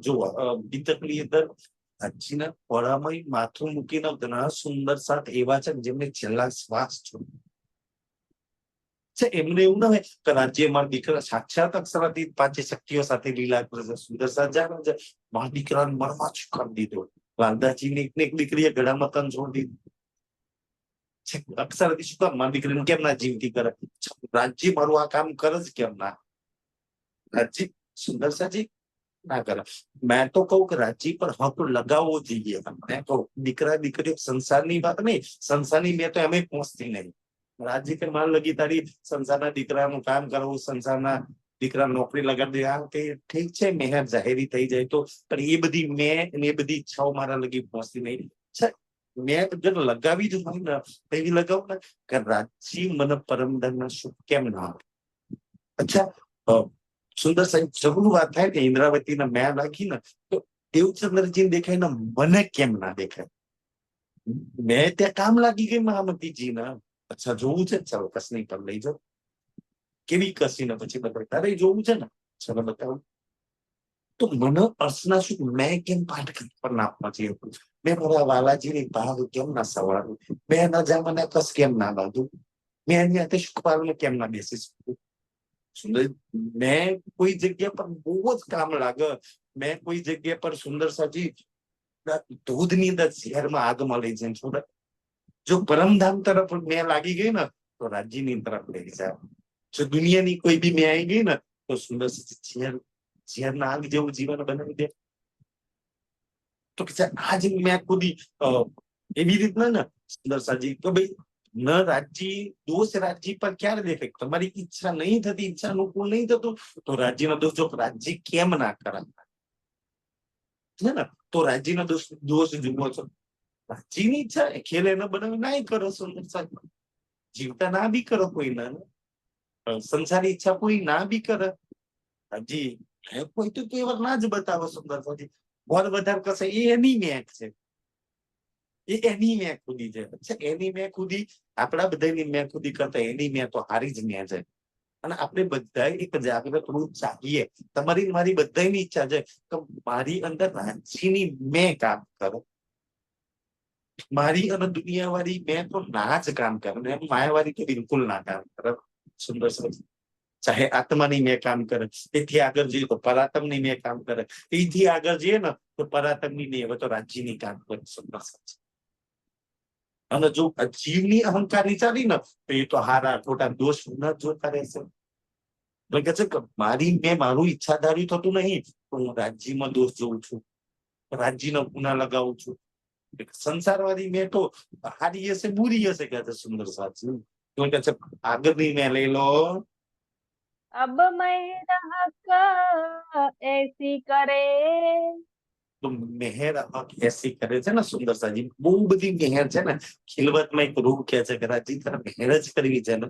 જુઓ, બીતકની અંદર રાજીના પળામાં માથું મૂકીને ઘણા સુંદર સાથ એવા છે જેમને છેલ્લા શ્વાસ છોડ્યો છે. એમને એવું ના હોય કે રાજ્ય મારા દીકરા સાક્ષાત અક્ષરાથી પાંચે શક્તિઓ સાથે લીલા કરે છે. સુંદર સાથ જાણે છે મારા દીકરાને મરવા જ કરી દીધો. વાલદાજીની એક દીકરીએ ગળામાં તન છોડી દીધું. અક્ષરથી શું કામ મારી દીકરીને કેમ ના જીવતી કરે? રાજ્ય મારું આ કામ કરે જ કેમ ના? રાજ્ય સુંદર સાજી ના કરે. મેં તો કહું કે રાજ્ય પર હક લગાવવો જોઈએ. મેં કહું દીકરા દીકરીઓ સંસારની વાત નહીં, સંસારની મેં તો એમ પહોંચતી નહીં. રાજ્ય કે માર લગી તારી સંસારના દીકરાનું કામ કરવું, સંસારના દીકરા નોકરી લગાડી દે, આ તે ઠીક છે, મેહર જાહેરી થઈ જાય તો, પણ એ બધી મેં એ બધી ઈચ્છાઓ મારા લગી પહોંચતી નહીં. મેં જયારે લગાવી જ હોય ને એવી લગાવું ને કે રાજ્ય મને પરમદન સુખ કેમ ના આવે. અચ્છા, સુંદર સાહેબ જગનું વાત થાય ને ઇન્દ્રાવતીના મેં નાખી ને તો દેવચંદ્રજી દેખાય ને મને કેમ ના દેખાય? મેં ત્યાં કામ લાગી ગઈ મહામતીજી ના. અચ્છા, જોવું છે, ચાલો કસની પર લઈ જાઓ. કેવી કસી ને પછી બતાવ, તારે જોવું છે ને, ચાલો બતાવું. તો મને અર્ચના શું મેં કેમ પાઠ પર ના પહોંચી શકું? મેં મારા વાલાજીની ભાવ કેમ ના સવારું? મેં ના જા મને કસ કેમ ના બાંધું? મેં એની હાથે શુકવારને કેમ ના બેસી શકું? સુંદર, મેં કોઈ જગ્યા પર બહુ જ કામ લાગે. મેં કોઈ જગ્યા પર સુંદર સાજી દૂધની અંદર ઝેરમાં આગમાં લઈ જાય. સુંદર, જો પરમધામ તરફ મેં લાગી ગઈ ને તો રાજ્યની તરફ લઈ જાય. જો દુનિયાની કોઈ બી મેં આવી ગઈ ને તો સુંદર ઝેરના આગ જેવું જીવન બનાવી દે. તો કે આજ મેં ખુદી એવી રીતના ને સુંદર સાજી તો ભાઈ ન રાજ્ય દોષ રાજ્ય પર ક્યારે દેખાય? તમારી ઈચ્છા નહીં થતી, ઈચ્છા અનુકૂળ નહીં થતું તો રાજ્યનો દોષ. જો રાજ્ય કેમ ના કરાતા છે ને તો રાજ્યનો દોષ જુઓ છો. રાજ્યની ઈચ્છા ખેલ એને બનાવી ના કરો. સુંદર સાજી જીવતા ના બી કરો, કોઈના સંસારી ઈચ્છા કોઈ ના બી કરે. હજી કોઈ તો એવા ના જ બતાવો. સુંદર સાજી બોલ વધારે કશે એ એની મેક છે, એ એની મેં ખુદી છે. એની મેં ખુદી આપણા બધાની મેં ખુદી કરતા એની મેં તો હારી જ મેં છે. અને આપણે બધા એક જાગૃત રૂપ ચાહીએ. તમારી મારી બધાની ઈચ્છા છે કે મારી અંદર રાજ્યની મેં કામ કરો. મારી અને દુનિયાવાળી મેં તો ના જ કામ કરે, માયાવાળી તો બિલકુલ ના કામ કરે. સુંદર સરસ, ચાહે આત્માની મેં કામ કરે, તેથી આગળ જઈએ તો પરાત્મની મેં કામ કરે, તેથી આગળ જઈએ ને તો પરાત્મની નહીં, હવે તો રાજ્યની કામ કરે. સુંદર સરસ. અને જો જીવની અહંકારની ચાલી ને તો એ તો હારા ખોટા દોષ ન જોતા રહેશે. એટલે કે છે કે મેં મારું ઈચ્છાધારી થતું નહીં તો હું રાજ્યમાં દોષ જોઉં છું, રાજ્યનો ગુના લગાવું છું. સંસારવાદી મેં તો હારી હશે બુરી હશે કે છે સુંદર સાચી. તો કે છે આગળની મેં લઈ લો. अब मेरा हक ऐसी करे, તો મેહેર એસી કરે છે ને સુંદર સાજી, બહુ બધી મેહેર છે ને. ખિલવતમાં એક રૂપ કે છે કે રાજ્ય તારે મેહેર જ કરવી છે ને.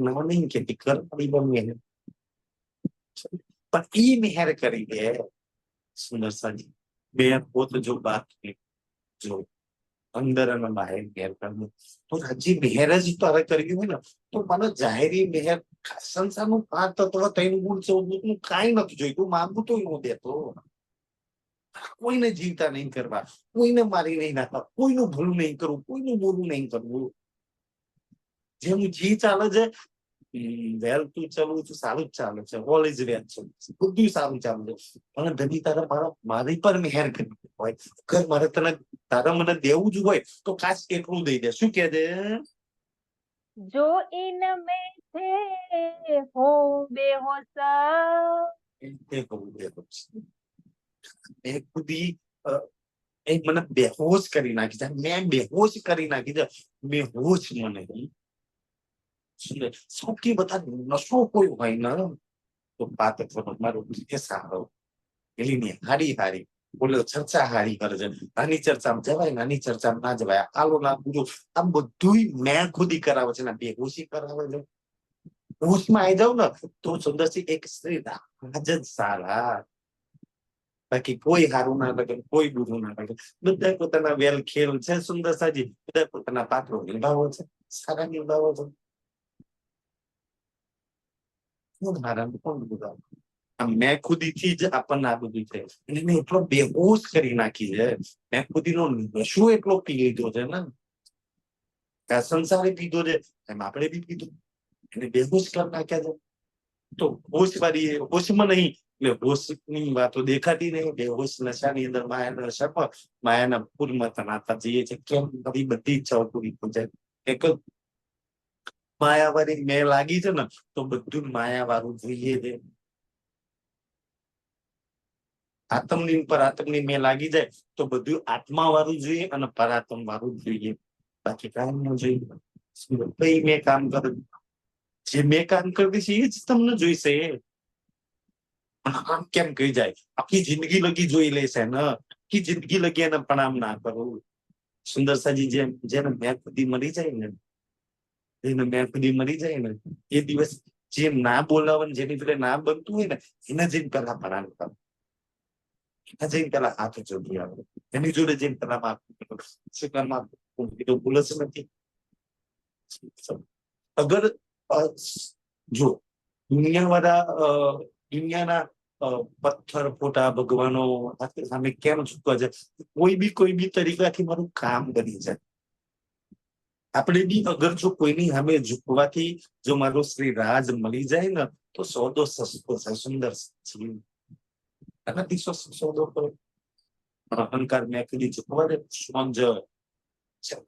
ના નહીં કેતી કર મેહેર, પણ ઈ મેહેર કરી દે. સુંદર સાજી બે પોત જો બાત જો અંદર અને બહાર મેહેર કરવું તો રાજ્ય મેહેર જ તારે કરવી હોય ને તો મને જાહેરી મેહેર સંસારનું 5 તત્વ 3 ગુણ 14 નું કાંઈ નથી જોઈતું. માંગવું તો હું દેતો. કોઈને જીવતા નહીં કરવા, કોઈને મારી નહીં નાખવા, કોઈનું ભલું નહીં કરવું, કોઈનું બોલું નહીં કરવું. જેમ જી ચાલે છે વહેલું ચલવું છું, સારું જ ચાલે છે, ઓલ ઇઝ વેલ છે, બધું સારું ચાલે છે. પણ ધની તારે મારી પર મેહેર કરી હોય, અગર મારે તને તારે મને દેવું જ હોય તો કાશ એટલું દઈ દે. શું કે છે? जो इनमें थे हो बेहोश, તે કહું બેહોશ. મેં ખુદી એ મને બેહોશ કરી નાખી છે. મેં બેહોશ કરી નાખી છે. બેહોશ મને સૌથી વધારે નશો કોઈ હોય ને તો પાત્ર મારું એ સારો એની હારી હારી બોલો, ચર્ચા હારી કરે છે. નાની ચર્ચામાં જવાય, નાની ચર્ચામાં ના જવાય, આલો ના પૂરું આમ બધું મેં ખુદી કરાવે છે ને બેહોશી કરાવે છે. હોશમાં આવી જાવ ને તો સુંદરસિંહ એક સ્ત્રી રાજ જ સારા, બાકી કોઈ સારું ના લાગે, કોઈ બુરું ના લાગે. બધા પોતાના વેલ ખેલ છે સુંદર સાજી, બધા પોતાના પાત્રો નિભાવો છે, સારા નિભાવો છે. કોણ હારા ને કોણ બુરા? મેં ખુદી થી જ આપણને આ બધું છે. અને મેં એટલો બેહોશ કરી નાખી છે. મેં ખુદી નો નશો એટલો પી લીધો છે ને, સંસારે પીધો છે એમ આપણે બી પીધું, એને બેહોશ કરી નાખ્યા છે. તો હોશ વાળી હોશમાં નહીં, એટલે હોશની વાતો દેખાતી નહીં. બેહોશ નશાની અંદર માયાના નશામાં માયાના પૂરમાં તણાતા જઈએ છે. કેમ બધી ઈચ્છાઓ પૂરી થઈ જાય? એક માયાવાળી મેં લાગી છે ને તો બધું માયા વાળું જોઈએ છે. આત્મની પર આત્મની મેં લાગી જાય તો બધું આત્મા વાળું જોઈએ અને પરાત્મ વાળું જોઈએ, બાકી કામ ન જોઈએ. કઈ મેં કામ કરું, જે મેં કામ કરતી છે એ જ તમને જોઈશે. આમ કેમ કહી જાય? આખી જિંદગી લગી જોઈ લેશે ને, આખી જિંદગી લગી એને પ્રણામ ના કરું. સુંદર સાજી જેને મેં ખુદી મરી જાય ને, એને મેં ખુદી મરી જાય ને એ દિવસ જે ના બોલાવે ને જેની પેલે ના બનતું હોય ને એને જઈને પેલા પ્રણામ કરો, એને જઈને પેલા હાથ જોડી આવે, એની જોડે જઈને પેલા ભૂલ જ નથી. અગર જો દુનિયાના પથ્થર ફોટા ભગવાનો સામે કેમ ઝૂકવા છે? કોઈ બી તરીકાથી મારું કામ બની જાય. આપણે બી અગર જો કોઈની સામે ઝૂકવાથી જો મારો શ્રી રાજ મળી જાય ને તો સોદો સસ્તો છે. સુંદર છે સોદો કરો. અહંકાર મેં કીધી ઝૂકવા દે, સમજ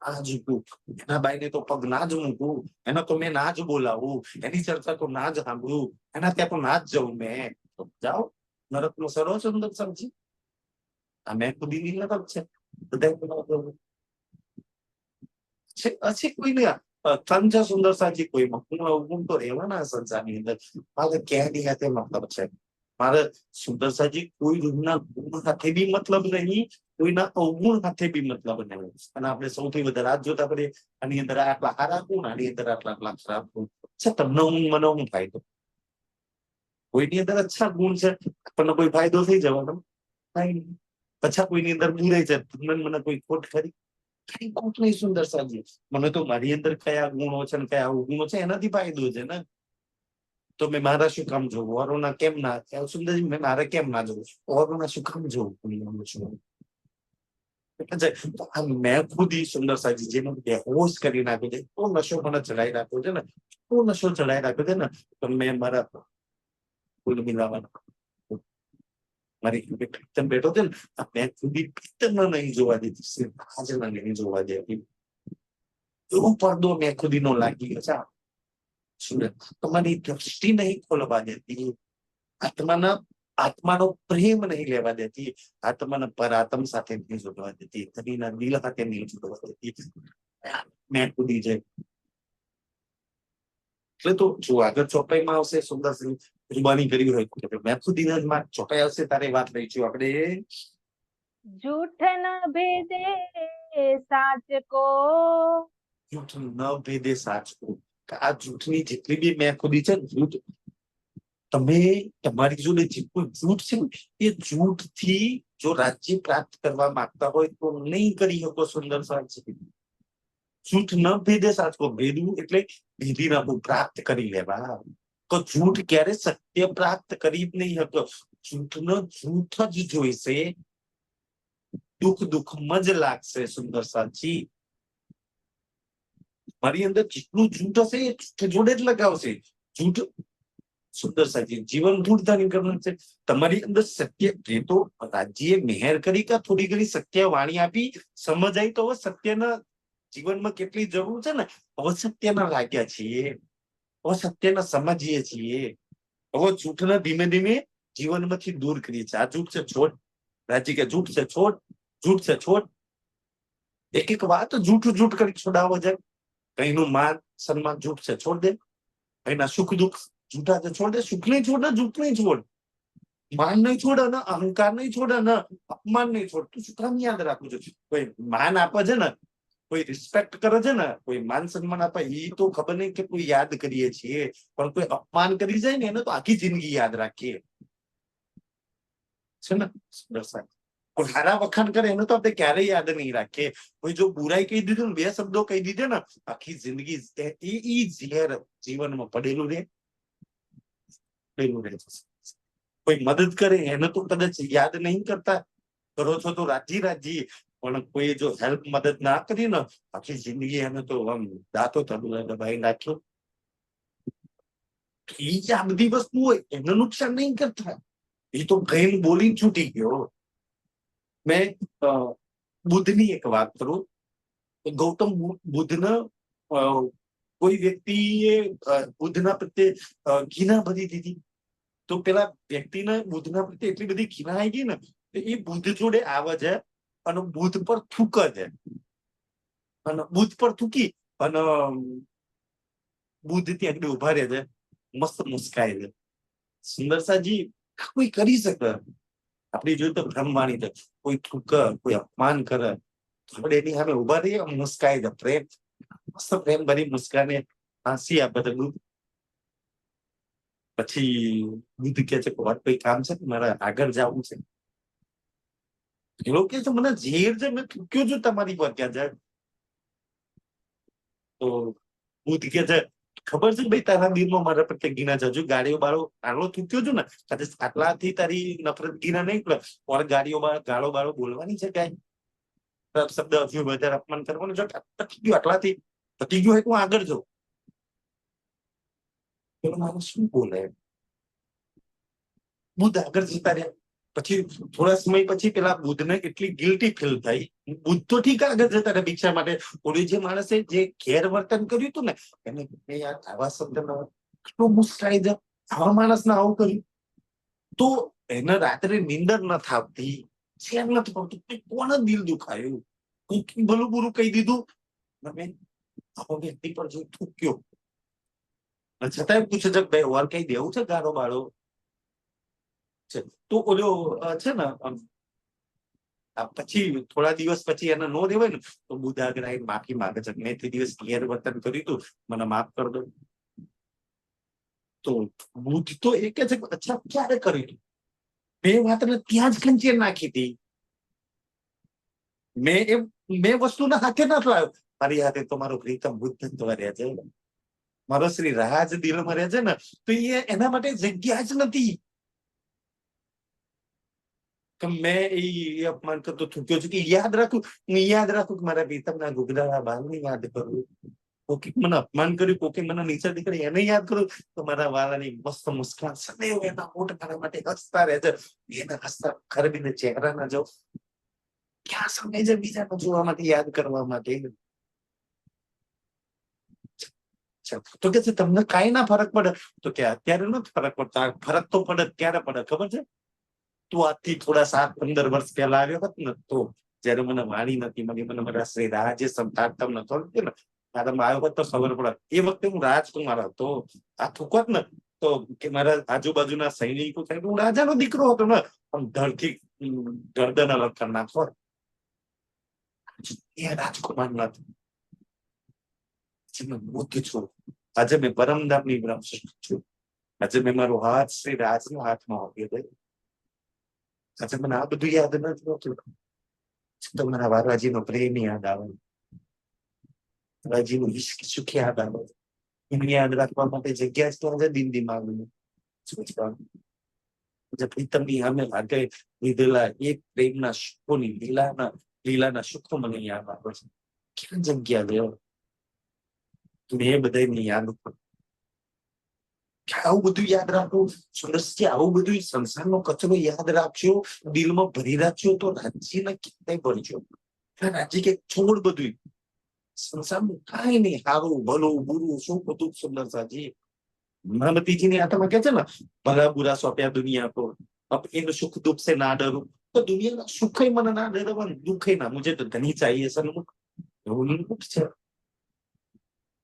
ના ઝૂકું, એના બાઈને તો પગ ના જ મૂકું, એને તો મેં ના જ બોલાવું, એની ચર્ચા તો ના જ સાંભળું, એના ત્યાં તો ના જ જવું. મેં તો જાઓ નરક નો સરો સુંદર સમજી. આ મેં ખુદી નરક છે. બધા છે કોઈ નહીં. તન છે સુંદર સાજી કોઈમાં હું તો રહેવાના સંસારની અંદર. મારે ક્યાંની સાથે મતલબ છે. મારે સુંદર સાજી કોઈ રૂમના ગુણ સાથે બી મતલબ નહીં, કોઈના અવગુણ સાથે બી મતલબ નહીં. અને આપણે સૌથી વધારે હાથ જોતા પડે આની અંદર આટલા સારા ગુણ, આની અંદર આટલા ખરાબ ગુણ છે. તમને મને હું ફાયદો? કોઈની અંદર અચ્છા ગુણ છે, આપણને કોઈ ફાયદો થઈ જવાનો નહીં. અચ્છા કોઈની અંદર બુરાઈ છે, તમને મને કોઈ ખોટ ખરી? કઈ ખોટ નહીં સુંદર સાજી. મને તો મારી અંદર કયા ગુણો છે ને કયા અવગુણો છે એનાથી ફાયદો છે ને. તો મેં મારા શું કામ જોવું? ઓરોના કેમ ના? સુંદરજી મેં મારે કેમ ના જોવું? ઓરોના શું કામ જોવું? મેં ખુદ સુંદર સાજી જેને બેહોશ કરી નાખ્યો છે, તો નશો મને ચડાઈ રાખ્યો છે ને, તો નશો ચડાઈ રાખ્યો છે ને, તો મેં મારા ફૂલ મિલાવાના મારી પ્રીતમ બેઠો છે ને, મેં ખુદી પ્રીતમ નહીં જોવા દેતી, હાજર નહીં જોવા દેતી. એવો પડદો મેં ખુદી નો લાગી ગયો છે. તમારી દ્રષ્ટિ નહીં ખોલવા દેતી, આત્માનો પ્રેમ નહીં લેવા દેતી, આત્માના પરાત્મ સાથે નહીં જોડવા દેતી, ધણીના દિલ સાથે નહીં જોડવા દેતી. મેં ખુદી જાય એટલે તો જો આગળ ચોપાઈમાં આવશે સુંદરસિંહ કુરબાની કરી હોય મેં ખુદી ચોપાઈ આવશે તારે વાત રહીશું આપણે. झूठ न भेदे साच को, જૂઠ ન ભેદે સાચું. આ જૂઠની જેટલી બી મેં ખુદી છે ને જૂઠ, તમે તમારી જોડે જેટલું જૂઠ છે ને એ જૂઠ થી જો રાજ્ય પ્રાપ્ત કરવા માંગતા હોય તો નહીં કરી શકો સુંદર સાચી. જૂઠ ન ભેદે સાચકો, ભેદવું એટલે ભેદી નાખવું, પ્રાપ્ત કરી લેવા. તો જૂઠ ક્યારે સત્ય પ્રાપ્ત કરી જ નહીં શકો. જૂઠનો જૂઠ જ જોઈશે, દુઃખમાં જ લાગશે સુંદર સાચી. મારી અંદર જેટલું જૂઠ હશે એ જૂઠ જોડે જ લગાવશે. જૂઠ સુંદર સાજી જીવન દૂર ધારણ કરવાનું છે. તમારી અંદર સત્ય એ તો રાજ્યએ મહેર કરી કે થોડી ઘણી સત્ય વાણી આપી સમજાય તો હવે સત્યના જીવનમાં કેટલી જરૂર છે ને હવે સત્યના લાગ્યા છીએ, હવે સત્યના સમજીએ છીએ, હવે જૂઠને ધીમે ધીમે જીવનમાંથી દૂર કરીએ છીએ. આ જૂઠ છે છોડ, રાજી કે જૂઠ છે છોડ, જૂઠ છે છોડ. એક એક વાત જૂઠું જૂઠ કરી છોડાવવા જાય. કઈનું માન સન્માન જૂઠ છે છોડ દે, કઈના સુખ દુઃખ જૂઠા છે છોડ દે. સુખ નહીં છોડ, જૂઠ નહીં છોડ, માન નહીં છોડ અને અહંકાર નહીં છોડ અને અપમાન નહીં છોડ. તું શું કામ યાદ રાખવું છે? કોઈ માન આપે છે ને, કોઈ રિસ્પેક્ટ કરે છે ને, કોઈ માન સન્માન આપે એ તો ખબર નહીં કે કોઈ યાદ કરીએ છીએ, પણ કોઈ અપમાન કરી જાય ને એને તો આખી જિંદગી યાદ રાખીએ છે ને. કોઈ સારા વખાણ કરે એનું તો આપણે ક્યારેય યાદ નહીં રાખીએ. કોઈ જો બુરાઈ કહી દીધું ને, બે શબ્દો કહી દીધે ને, આખી જિંદગી એ ઝેર જીવનમાં પડેલું રહે. કોઈ મદદ કરે એને તો કદાચ યાદ નહીં કરતા, કરો છો તો રાજી રાજી, પણ કોઈ જો હેલ્પ મદદ ના કરી ને આખી જિંદગી એને તો આમ દાંતો દબાઈ નાખ્યો. એ જે આ બધી વસ્તુ હોય એને નુકસાન નહીં કરતા, એ તો કઈ બોલી છૂટી ગયો. મેં બુદ્ધની એક વાત કરું. ગૌતમ બુદ્ધને કોઈ વ્યક્તિએ બુદ્ધના પ્રત્યે ઘૃણા ભરી દીધી, તો પેલા વ્યક્તિને બુદ્ધના પ્રત્યે એટલી બધી ઘૃણા આવી ગઈ ને, એ બુદ્ધ જોડે આવે છે અને બુદ્ધ પર થૂકે છે, અને બુદ્ધ પર થૂકી અને બુદ્ધ ત્યાં આગળ ઉભા રહે છે, મસ્ત મુસ્કાય છે. સુંદરસાજી કોઈ કરી શકે. આપણી જોઈ તો બ્રહ્મવાણી છે, કોઈ થૂકે, કોઈ અપમાન કરે, આપણે એની સામે ઉભા રહીએ, મુસ્કાય છે. પ્રેમ, મસ્ત પ્રેમ ભરી મુસ્કાને હાંસી આપે છે બુદ્ધ. પછી બુદ્ધ કે છે વાત કોઈ કામ છે, મારે આગળ જવું છે. લોકો કે છે મને ઝેર છે, મેં થૂક્યો છું તમારી પર, ક્યાં જાય? તો બુદ્ધ કે છે ખબર છે ભાઈ તારા દિલમાં મારા પ્રત્યે ઘૃણા છે, હજુ ગાડીઓ બાળો આટલો થૂક્યો છું ને, આટલાથી તારી નફરત ઘૃણા નહીં પડે, ઓર ગાડીઓ ગાળો બાળો બોલવાની છે કઈ શબ્દ હજુ વધારે અપમાન કરવાનું છે, તકી ગયું આટલાથી, તકી ગયું હોય તો આગળ જાઉં. પેલો માણસ શું બોલે? બુદ્ધ આગળ જતા રહ્યા. પછી થોડા સમય પછી પેલા બુદ્ધને એટલી ગિલ્ટી ફીલ થઈ. બુદ્ધ તો ઠીક આગળ જતા રહ્યા ભિક્ષા માટે, ઓલી જે માણસે જે ગેરવર્તન કર્યું હતું ને એને યાર આવા શબ્દ કેટલો મુસ્કાઈ જાય, આવા માણસને આવું કર્યું. તો એને રાત્રે નીંદર ન થાવતી, ચેન નથી પડતું, કોને દિલ દુખાયું, ભલું બુરું કહી દીધું, આવો વ્યક્તિ પર જો થૂક્યો. છતાંય પૂછે છે ભાઈ વાર કઈ દેવું છે ગાળો બાળો છે? તો ઓલો છે ને પછી થોડા દિવસ પછી એને નો દેવાય ને, તો બુદ્ધ આગળ આવીને માફી માંગે છે, મેં તે દિવસ ગેરવર્તન કર્યું હતું, મને માફ કરી દો. તો બુદ્ધ તો એ કે છે અચ્છા ક્યારે કર્યું? મેં વાતને ત્યાં જ ખંચેર નાખી હતી. મેં વસ્તુના હાથે નથી લાવ્યો, મારી હાથે તો મારો પ્રીતમ બુદ્ધ રહ્યા છે, મારો શ્રી રાજ દિલમાં રહે છે ને, તો એ એના માટે જગ્યા જ નથી કે મેં એ અપમાન કરતો થૂક્યો છું. કે યાદ રાખું, હું યાદ રાખું કે મારા પ્રીતમના ગુગડાના બાલને યાદ કરું, કોકે મને અપમાન કર્યું, કોકે મને નીચે દીકરી એને યાદ કરું, તો મારા વાળાની મસ્ત મુસ્કાન સદૈવ એના મોટ મારા માટે હસતા રહે છે. એના હસતા ખરબીને ચહેરા ના જાઉં, ક્યાં સમય છે બીજાને જોવા માટે, યાદ કરવા માટે? તો કે તમને કઈ ના ફરક પડે? તો કે અત્યારે નથી ફરક પડતો, ફરક તો પડે ક્યારે પડે ખબર છે? તું આજથી થોડા 7-15 વર્ષ પહેલા આવ્યો હોત ને, તો જયારે મને વાણી નથી મળી, મને મારા શ્રી રાજે સંતાડતા નતો ને, ત્યારે આવ્યો હોત તો ખબર પડે. એ વખતે હું રાજકુમાર હતો, આ થૂકત ને તો કે મારા આજુબાજુના સૈનિકો થાય, હું રાજાનો દીકરો હતો ને, આમ ધરથી ગરદન અલગ કરી નાખો. એ રાજકુમાર નથી, બુદ્ધ છું. આજે મેં પરમધામની બ્રહ્મ છું. આજે મેં મારો હાથ શ્રી રાજનો હાથમાં આપ્યો છે. આજે મને આ બધું યાદ નથી હોતું, તો મારા વારાજીનો પ્રેમ યાદ આવે, વારાજીનું ઇશ્ક સુખ યાદ આવે. એને યાદ રાખવા માટે જગ્યા જ તો આજે દિન દિમાગનું પ્રીતમની સામે લાગે લીધેલા એક પ્રેમના સુખોની લીલાના સુખો મને યાદ આવે છે. ક્યાં જગ્યા લેવો? મેં બધાને યાદ કરું. આવું બધું યાદ રાખો. સુંદરજી આવું બધું સંસારનો કચરો યાદ રાખજો, દિલમાં ભરી રાખજો તો રાજ્યને ક્યાંય ભરજો. રાજ્ય કે છોડ બધું સંસારનું કાંઈ નહીં, સારું ભલું બુરું શું બધું સુંદરતાજી. મહામતીજી ની આત્મા કે છે ને, ભલા બુરા સોંપ્યા દુનિયા को, अब इन सुख दुख से ना डरो. तो दुनियाના સુખે મને ના ડરવાનું, દુઃખે ના. મુझे तो धनी चाहिए सन्मुख. એવું મુખ છે.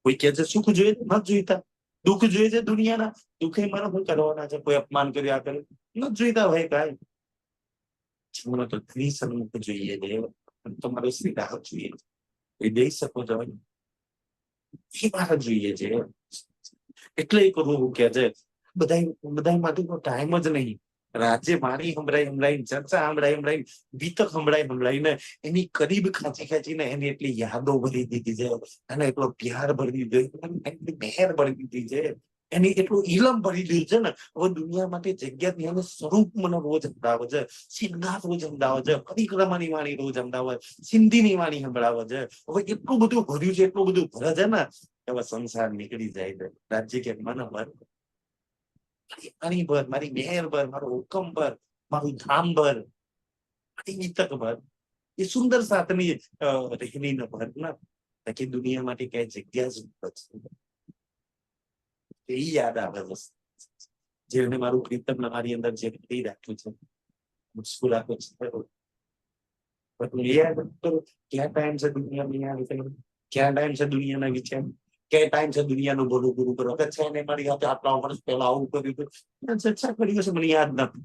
કોઈ કહે છે સુખ જોઈએ ન જોઈતા, દુઃખ જોઈએ છે દુનિયાના, દુઃખે મારે શું કરવાના છે? કોઈ અપમાન કર્યું, આ કર્યું, ન જોઈતા ભાઈ કાંઈ. મને તો ધની સન્મુખ જોઈએ છે, તમારો શ્રી રાહ જોઈએ છે. એ દઈ શકો છો એ મારે જોઈએ છે. એટલે એ કરવું કે છે બધા માટે ટાઈમ જ નહીં. રાજ્ય મારી સંભળાઈ ચર્ચા સંભળાઈ બીતક સંભળાઈને એની કરીબ ખેંચીને એની એટલી યાદો ભરી દીધી છે, અને એટલો પ્યાર ભરી દીધો, એટલી મહેર ભરી દીધી છે, એની એટલું ઇલમ ભરી દીધું છે ને. હવે દુનિયા માટે જગ્યા એનું સ્વરૂપ મને રોજ સંભળાવે છે, સિંગાર રોજ સંભળાવે છે, પરિક્રમાની વાણી રોજ સંભળાવે, સિંધીની વાણી સંભળાવે છે. હવે એટલું બધું ભર્યું છે, એટલું બધું ભરે છે ને, હવે સંસાર નીકળી જાય છે. રાજ્ય કે મને ભર, મારી ભર, મારી મહેર ભર, મારો હુકમ ભર, મારું ધામ ભર, મારી વિતક ભર, એ સુંદર સાથની રહેની ન ભર ના, તાકી દુનિયા માટે કઈ જગ્યા જ નથી. એ યાદ આવે છે. જેને મારું પ્રીતમ મારી અંદર જે કરી રાખ્યું છે, મુસ્કુરાતો છે, પણ યાદ કરો ક્યાં ટાઈમ છે દુનિયા में આવી, ક્યાં ટાઈમ છે દુનિયાના વિચાર, ક્યાં ટાઈમ છે દુનિયાનું ભલું ગુરુ કરો. અગર છે ને મારી સાથે આટલા વર્ષ પહેલા આવું કર્યું હતું, ચર્ચા કરી હશે, મને યાદ નથી.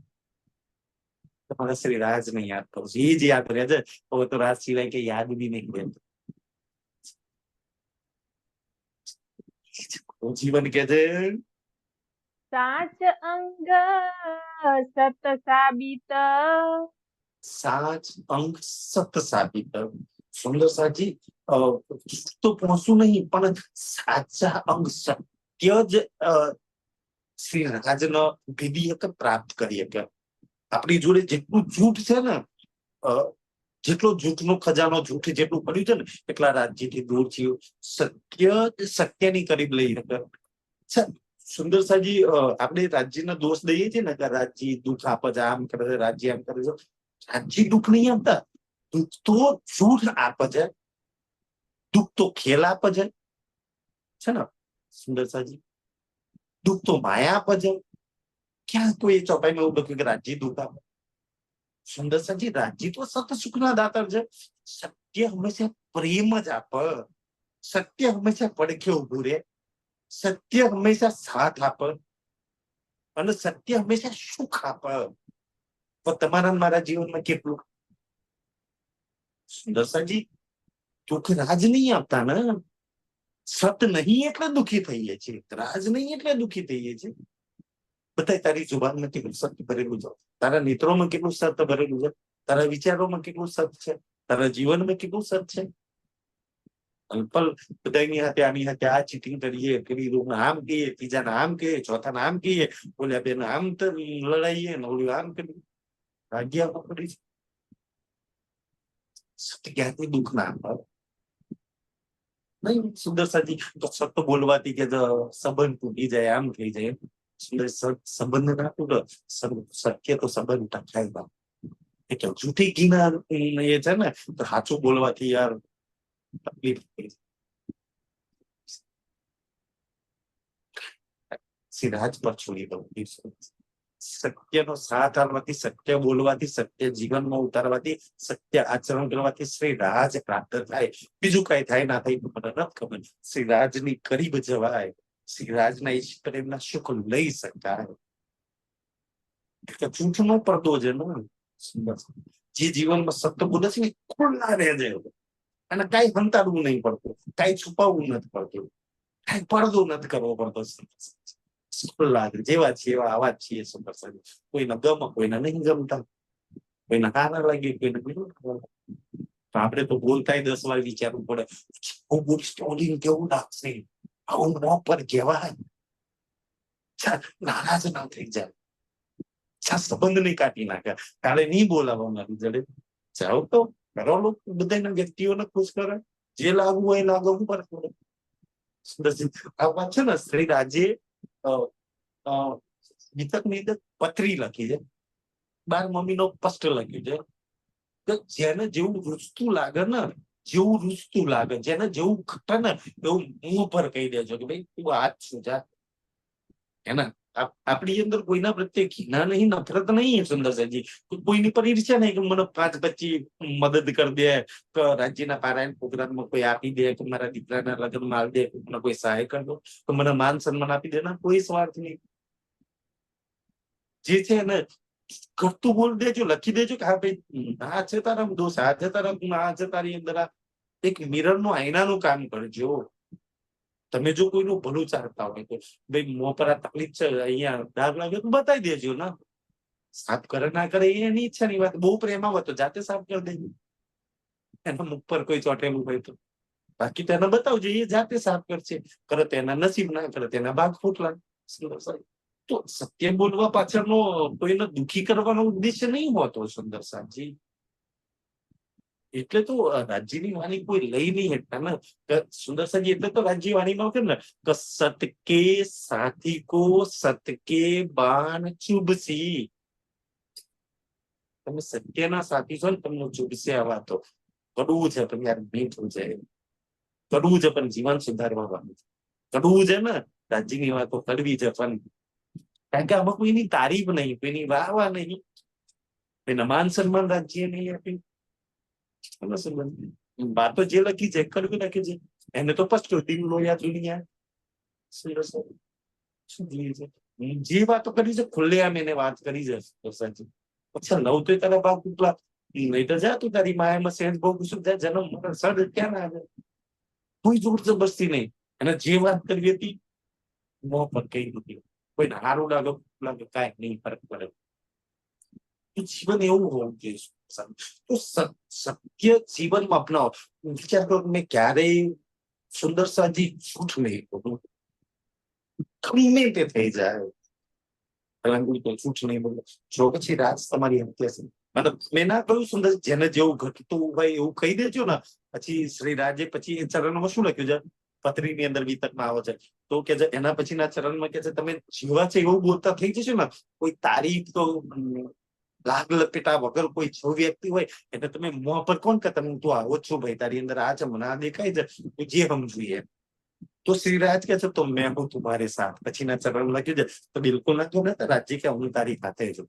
તમારા શ્રી રાજ ને યાદ કરું છું, એ જ યાદ રહ્યા છે. હવે તો રાજ સિવાય કે યાદ બી નહીં રહેતું. જીવન કે છે સાચ અંગ સત સાબિત. સાચ અંક સત સાબિત. સુંદર સાજી તો પહોંચું નહીં, પણ સાચા અંગ સત્ય જ શ્રી રાજનો ભેદી હક પ્રાપ્ત કરી શકે. આપણી જોડે જેટલું જૂઠ છે ને, જેટલો જૂઠનો ખજાનો જૂઠ જેટલું પડ્યું છે ને, એટલા રાજ્યથી દૂર થયું. સત્યની કરીબ લઈ શકે. સુંદર સાજી આપણે રાજ્યના દોષ દઈએ છીએ ને કે રાજ્ય દુઃખ આપે છે, આમ કરે છે, રાજ્ય આમ કરે છે. રાજ્ય દુઃખ નહીં આપતા, દુઃખ તો જૂઠ આપે છે, દુઃખ તો ખેલ આપે છે ને સુંદર સાજી. દુઃખ તો માયા આપે છે. ક્યાં કોઈ ચોપાઈમાં એવું લખ્યું કે રાજ્ય દુઃખ આપે? સુંદર સાજી, રાજ્ય તો સત સુખના દાતાર છે. સત્ય હંમેશા પ્રેમ જ આપે, સત્ય હંમેશા પડખે ઉભું રહે, સત્ય હંમેશા સાથ આપે, અને સત્ય હંમેશા સુખ આપે. પણ તમારા મારા જીવનમાં કેટલું સુંદર સાજી દુઃખ રાજ નહીં આપતા ને. સત નહીં એટલે દુઃખી થઈએ છીએ, રાજ નહીં એટલે દુઃખી થઈએ છીએ. બધા તારી જુબાનમાં કેટલું સત્ય ભરેલું છે, તારા નેત્રોમાં કેટલું સત્ય ભરેલું છે, તારા વિચારોમાં કેટલું સત્ય છે, તારા જીવનમાં કેટલું સત્ય છે. પણ બધાની હાથે આની હાથે આ ચીટિંગ કરીએ, પેલી લોકો આમ કહીએ, ત્રીજાના આમ કહીએ, ચોથાના આમ કહીએ, ઓલા બેન આમ તો લડાઈએ ને ઓલું આમ કરીએ. ભાગ્યા પકડી છે. સત્ય ક્યાંથી દુઃખ ના આપે નહીં. સુંદર સાજી તો સત્ય બોલવાથી કે સંબંધ તૂટી જાય, આમ થઈ જાય. સંબંધ ના તૂટે, સત્ય તો સંબંધ ટકાય બા. એટલે જૂઠી ઘીના એ છે ને, તો સાચું બોલવાથી યાર તકલીફ થઈ જાય. સિરાજ પર છોડી દઉં. સત્યનો સાથ આપવાથી, સત્ય બોલવાથી, સત્ય જીવનમાં ઉતારવાથી, સત્ય આચરણ કરવાથી શ્રી રાજ પ્રાપ્ત થાય. બીજું કઈ થાય ના થાય મને નથી ખબર. શ્રી રાજની કરીબ જવાય, શ્રી રાજના ઈશ પ્રેમના સુખ લઈ શકાય. જૂઠનો પડદો છે ને. જે જીવનમાં સત્ય બોલે છે ને ખુલ્લા રહે છે, અને કઈ હંતાડવું નહીં પડતું, કઈ છુપાવવું નથી પડતું, કઈ પડદો નથી કરવો પડતો. જેવા છીએ એવા આવા જ છીએ. સુંદર સાજી કોઈને ગમે, કોઈને નહીં ગમતા, કોઈને સારા લાગે, કોઈને નહીં. તો આપણે તો બોલતા 10 વાર વિચારવું પડે, હું બોલીશ તો ઓલીને કેવું લાગશે, આવું મોં પર કહેવાય, નારાજ ના થઈ જાય, સંબંધ નહીં કાઢી નાખે, કાલે નહીં બોલાવવા મારી જોડે. જાઓ તો કરો, બધા વ્યક્તિઓને ખુશ કરે, જે લાગવું હોય લાગવું પડે. આ વાત છે ને શ્રી રાજે વિતકની અંદર પથરી લખી છે, બાર મમ્મીનો સ્પષ્ટ લખ્યું છે કે જેને જેવું રૂચતું લાગે ને, જેવું રૂચતું લાગે, જેને જેવું ઘટે ને એવું મુંહ પર કહી દેજો કે ભાઈ તું આ જ છું જા. એના આપણી અંદર કોઈના પ્રત્યે ઘૃણા નહીં, નફરત નહીં. સુંદરસાજી કોઈની પર ઈર્ષ્યા નહીં કે મને 5-25 મદદ કરી દે, કે રાજ્યના પારાયણ પ્રોગ્રામમાં કોઈ આપી દે, કે મારા દીકરાના લગ્નમાં આવી દે, મને કોઈ સહાય કરી દો, તો મને માન સન્માન આપી દે. ના, કોઈ સ્વાર્થ નહીં. જે છે એને કરતું બોલ દેજો, લખી દેજો કે હા ભાઈ આ છે તારા દોષ, આ છે તારા ગુણ, આ છે તારી અંદર આ. એક મિરર નું આઈનાનું કામ કરજો. તમે જો કોઈનું ભલું ચાહતા હોય તો ભાઈ મોં પર આ તકલીફ છે, અહીંયા ડાઘ લાગ્યો તો બતાવી દેજો ને. સાફ કરે ના કરે એ એની ઈચ્છાની વાત. બહુ પ્રેમ આવે તો જાતે સાફ કરી દેજો, એના મુખ પર કોઈ ચોટેલું હોય તો. બાકી તો એને બતાવજો, એ જાતે સાફ કરશે. કરે તો એના નસીબ, ના કરે તો એના ભાગ ફૂટલા. તો સત્ય બોલવા પાછળનો કોઈને દુખી કરવાનો ઉદ્દેશ્ય નહીં હોતો સુંદર સાહેબજી. એટલે તો રાજ્યની વાણી કોઈ લઈ નહીં શકતા ને. સુંદર સાહેબ એટલે તો રાજ્ય વાણીમાં કે ને કે સતકે સાથી કો સતકે બાણ ચુભસી. તમે સત્યના સાથી છો ને, તમને ચુભશે આ વાતો. કડવું છે પણ યાર મીઠું છે. કડવું છે પણ જીવન સુધારવાનું છે. કડવું છે ને રાજ્યની વાતો કડવી છે પણ, કારણ કે આમાં કોઈની તારીફ નહીં, કોઈની વાહ નહીં, કોઈના માન સન્માન રાજ્ય નહીં આપી. વાતો જે લખી છે કડવી લખી છે, એને તો પસ્તો ટીમલો યા દુનિયા. શું જોઈએ છે? જે વાતો કરી છે ખુલ્લે આમ એને વાત કરી છે સાચી. અચ્છા લવ તો તારા બાપ ઉપલા નહીં તો જા તું તારી માયામાં સેન્સ બહુ શું થાય, જન્મ સડ ક્યાં ના આવે. કોઈ જોર જબરસ્તી નહીં. અને જે વાત કરવી હતી મોં પર કહી દીધી. કોઈને સારું લાગે કાંઈ નહીં ફરક પડે. જીવન એવું હોવું જોઈએ. તો સત્ય જીવનમાં અપનાવો. વિચાર કરો મેં ક્યારેય સુંદર સાજી જૂઠ નહીં બોલું, ગમે તે થઈ જાય, પરંતુ જૂઠ નહીં બોલું. જો પછી રાજ તમારી હત્યા છે. મતલબ મેં ના કહ્યું સુંદર, જેને જેવું ઘટતું હોય એવું કહી દેજો ને. પછી શ્રી રાજે પછી એ ચરણમાં શું લખ્યું છે? પત્રીની અંદર વિતકમાં આવે છે તો કે એના પછીના ચરણમાં કે છે તમે જીવા છે એવું બોલતા થઈ જશે ને. કોઈ તારીફ તો લાગ લપેટા વગર કોઈ જો વ્યક્તિ હોય એટલે તમે મોં પર કોણ કે તમે તું આવો છો ભાઈ, તારી અંદર આ છે, મને આ દેખાય છે, તું જે સમજવું એમ. તો શ્રીરાજ કે છે તો મેં હું તુમારે સાથ. પછીના ચરણ લખ્યું છે તો બિલકુલ ના કહો ને રાજ્ય કે હું તારી સાથે છું.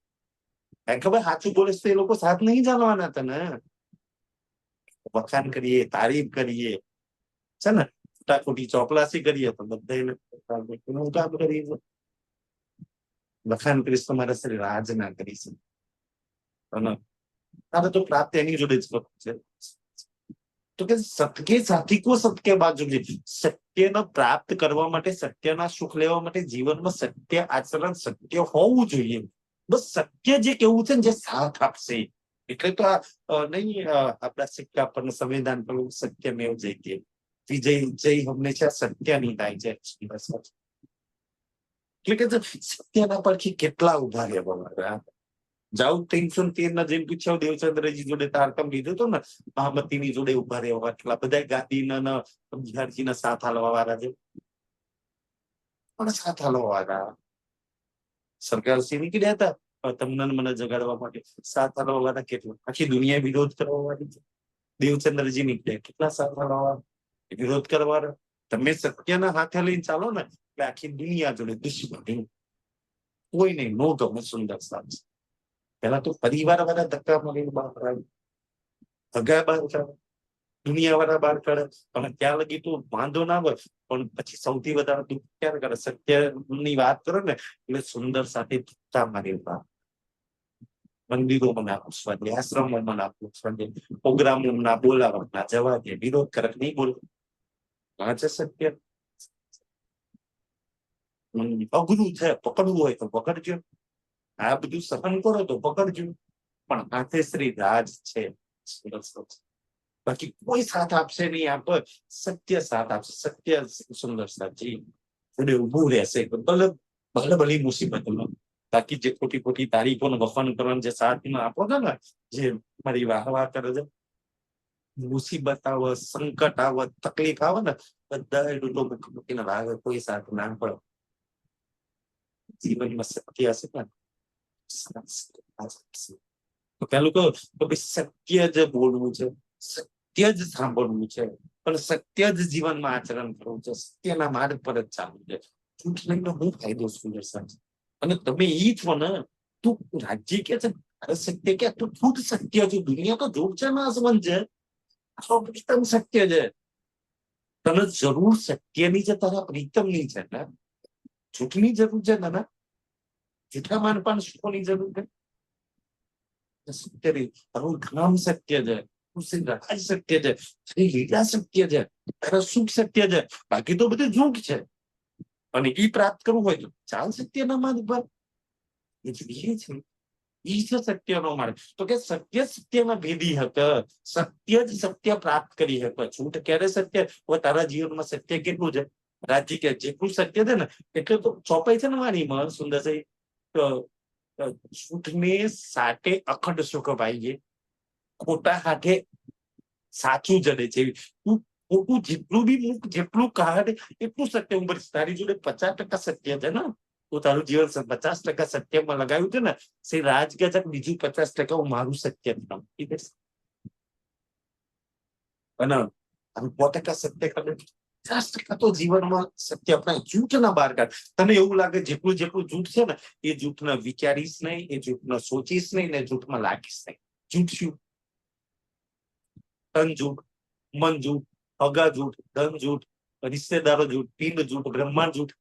કારણ કે ભાઈ સાચું બોલે તો એ લોકો સાથ નહીં જાણવાના તને. વખાણ કરીએ, તારીફ કરીએ છે ને, ખોટી ચોપલાસી કરીએ તો બધા કામ કરીએ. વખાણ કરીશ તો મારા શ્રી રાજ ના કરીશ. તારે તો પ્રાપ્ત એની જોડે જ છે. તો કે સત્ય સાથી કો સત્ય બાજુ સત્યનો પ્રાપ્ત કરવા માટે, સત્યના સુખ લેવા માટે જીવનમાં સત્ય આચરણ, સત્ય હોવું જોઈએ. બસ સત્ય જે કેવું છે ને જે સાથ આપશે. એટલે તો આ નહીં આપણા સિક્કા પર સંવિધાન પર સત્યમેવ જયતે, વિજય જય હંમેશા સત્યની થાય છે. એટલે કે સત્યના પરથી કેટલા ઉભા રહેવા. જાઉં 313 ના જેમ પૂછ્યા દેવચંદ્રજી જોડે તારતમ લીધું હતું ને, મહામતીની જોડે ઉભા રહેવા. એટલા બધા ગાંધીના બિહારજીના સાથ હાલવા વાળા છે, પણ સાથ હાલવા વાળા સરકારશ્રી નીકળ્યા હતા તમને મને જગાડવા માટે. સાથ હાલવા વાળા કેટલા, આખી દુનિયા વિરોધ કરવા વાળી છે. દેવચંદ્રજી નીકળ્યા, કેટલા સાથ હાલવા વિરોધ કરવા. તમે સત્યના હાથે લઈને ચાલો ને એટલે આખી દુનિયા જોડે દુશ્મની કોઈ નહીં. નો ગમે સુંદર સાથ. પેલા તો પરિવાર વાળા ધક્કા મારીને બહાર કાઢે, હગા બહાર કાઢે, દુનિયા વાળા બહાર કાઢે. પણ ત્યાં લગી તો વાંધો ના હોય, પણ પછી સૌથી વધારે દુઃખ ક્યારે કરે? સત્યની વાત કરો ને એટલે સુંદર સાથે ધક્કા મારી બહાર. મંદિરોમાં ના પૂછવા દે, આશ્રમોમાં ના પૂછવા દે, પ્રોગ્રામોમાં ના બોલાવા, ના જવા દે, વિરોધ કરે નહીં બોલે. વાંચે સત્ય. અઘરું છે, પકડવું હોય તો પકડજો. આ બધું સહન કરો તો પકડજો, પણ હાથે શ્રી રાજ છે. બાકી કોઈ સાથ આપશે નહીં. આપ સત્ય સાથ આપશે. સત્ય સુંદર સાથી જોડે ઉભું રહેશે ભલે ભલે ભલી મુસીબતમાં. બાકી જે ખોટી ખોટી તારીફોને વખાણ કરવાનું જે સાથ આપો છો ને, જે મારી વાહ કરે છે, મુસીબત આવે, સંકટ આવે, તકલીફ આવે ને, બધા ડૂટો મૂકીને વાગે કોઈ સાથ ના પડે. જીવનમાં સત્ય હશે ને તો પેલું કહું તો ભાઈ સત્ય જ બોલવું છે, સત્ય જ સાંભળવું છે, પણ સત્ય જ જીવનમાં આચરણ કરવું છે, સત્યના માર્ગ પર જ ચાલવું છે. જૂઠ લઈને હું ફાયદો સુદર્શન? અને તમે ઈ છો ને, તું રાજ્ય કે છે સત્ય કે તું ખુદ સત્ય છે. દુનિયા તો જૂઠ છે ના સમજ છે, પ્રીતમ સત્ય છે. તને જરૂર સત્યની છે, તારા પ્રીતમની છે ને. જૂઠની જરૂર છે તને? જૂઠા માનપાન સુખોની જરૂર છે? સત્ય નહીં, તારું નામ સત્ય છે, રાજ સત્ય છે, તારી લીલા સત્ય છે, તારા સુખ સત્ય છે, બાકી તો બધું જૂઠ છે. અને ઈ પ્રાપ્ત કરવું હોય તો ચાલ સત્યના માર્ગ પર. એ છે ઈ છે સત્યનો માર્ગ. તો કે સત્ય સત્યમાં ભેદી હક, સત્ય જ સત્ય પ્રાપ્ત કરી હક. જૂઠ ક્યારે સત્ય? હવે તારા જીવનમાં સત્ય કેટલું છે? રાજ્ય કે જેટલું સત્ય છે ને એટલે તો ચોપાઈ છે ને વાણીમાં સુંદર છે. જૂઠને સાટે અખંડ સુખ પાઈએ, ખોટા હાથે સાચું જડે છે. તું ખોટું જેટલું બી મૂક, જેટલું કાઢ એટલું સત્ય ઉપર. તારી જોડે 50% સત્ય છે ને, તો તારું જીવન 50% સત્યમાં લગાવ્યું છે ને. શ્રી રાજ કે છે બીજું 50% હું મારું સત્ય અને 100% સત્ય કરે. 50% તો જીવનમાં સત્ય અપનાય. જૂઠ ના બહાર કાઢ. તને એવું લાગે જેટલું જેટલું જૂઠ છે ને, એ જૂઠને વિચારીશ નહીં, એ જૂઠને સોચીશ નહીં, ને જૂઠમાં લાગીશ નહીં. જૂઠ શું? તન જૂઠ, મન જૂઠ, અગા જૂઠ, ધન જૂઠ, રિશ્તેદારો જૂઠ, પિંડ જૂઠ, બ્રહ્માંડ જૂઠ,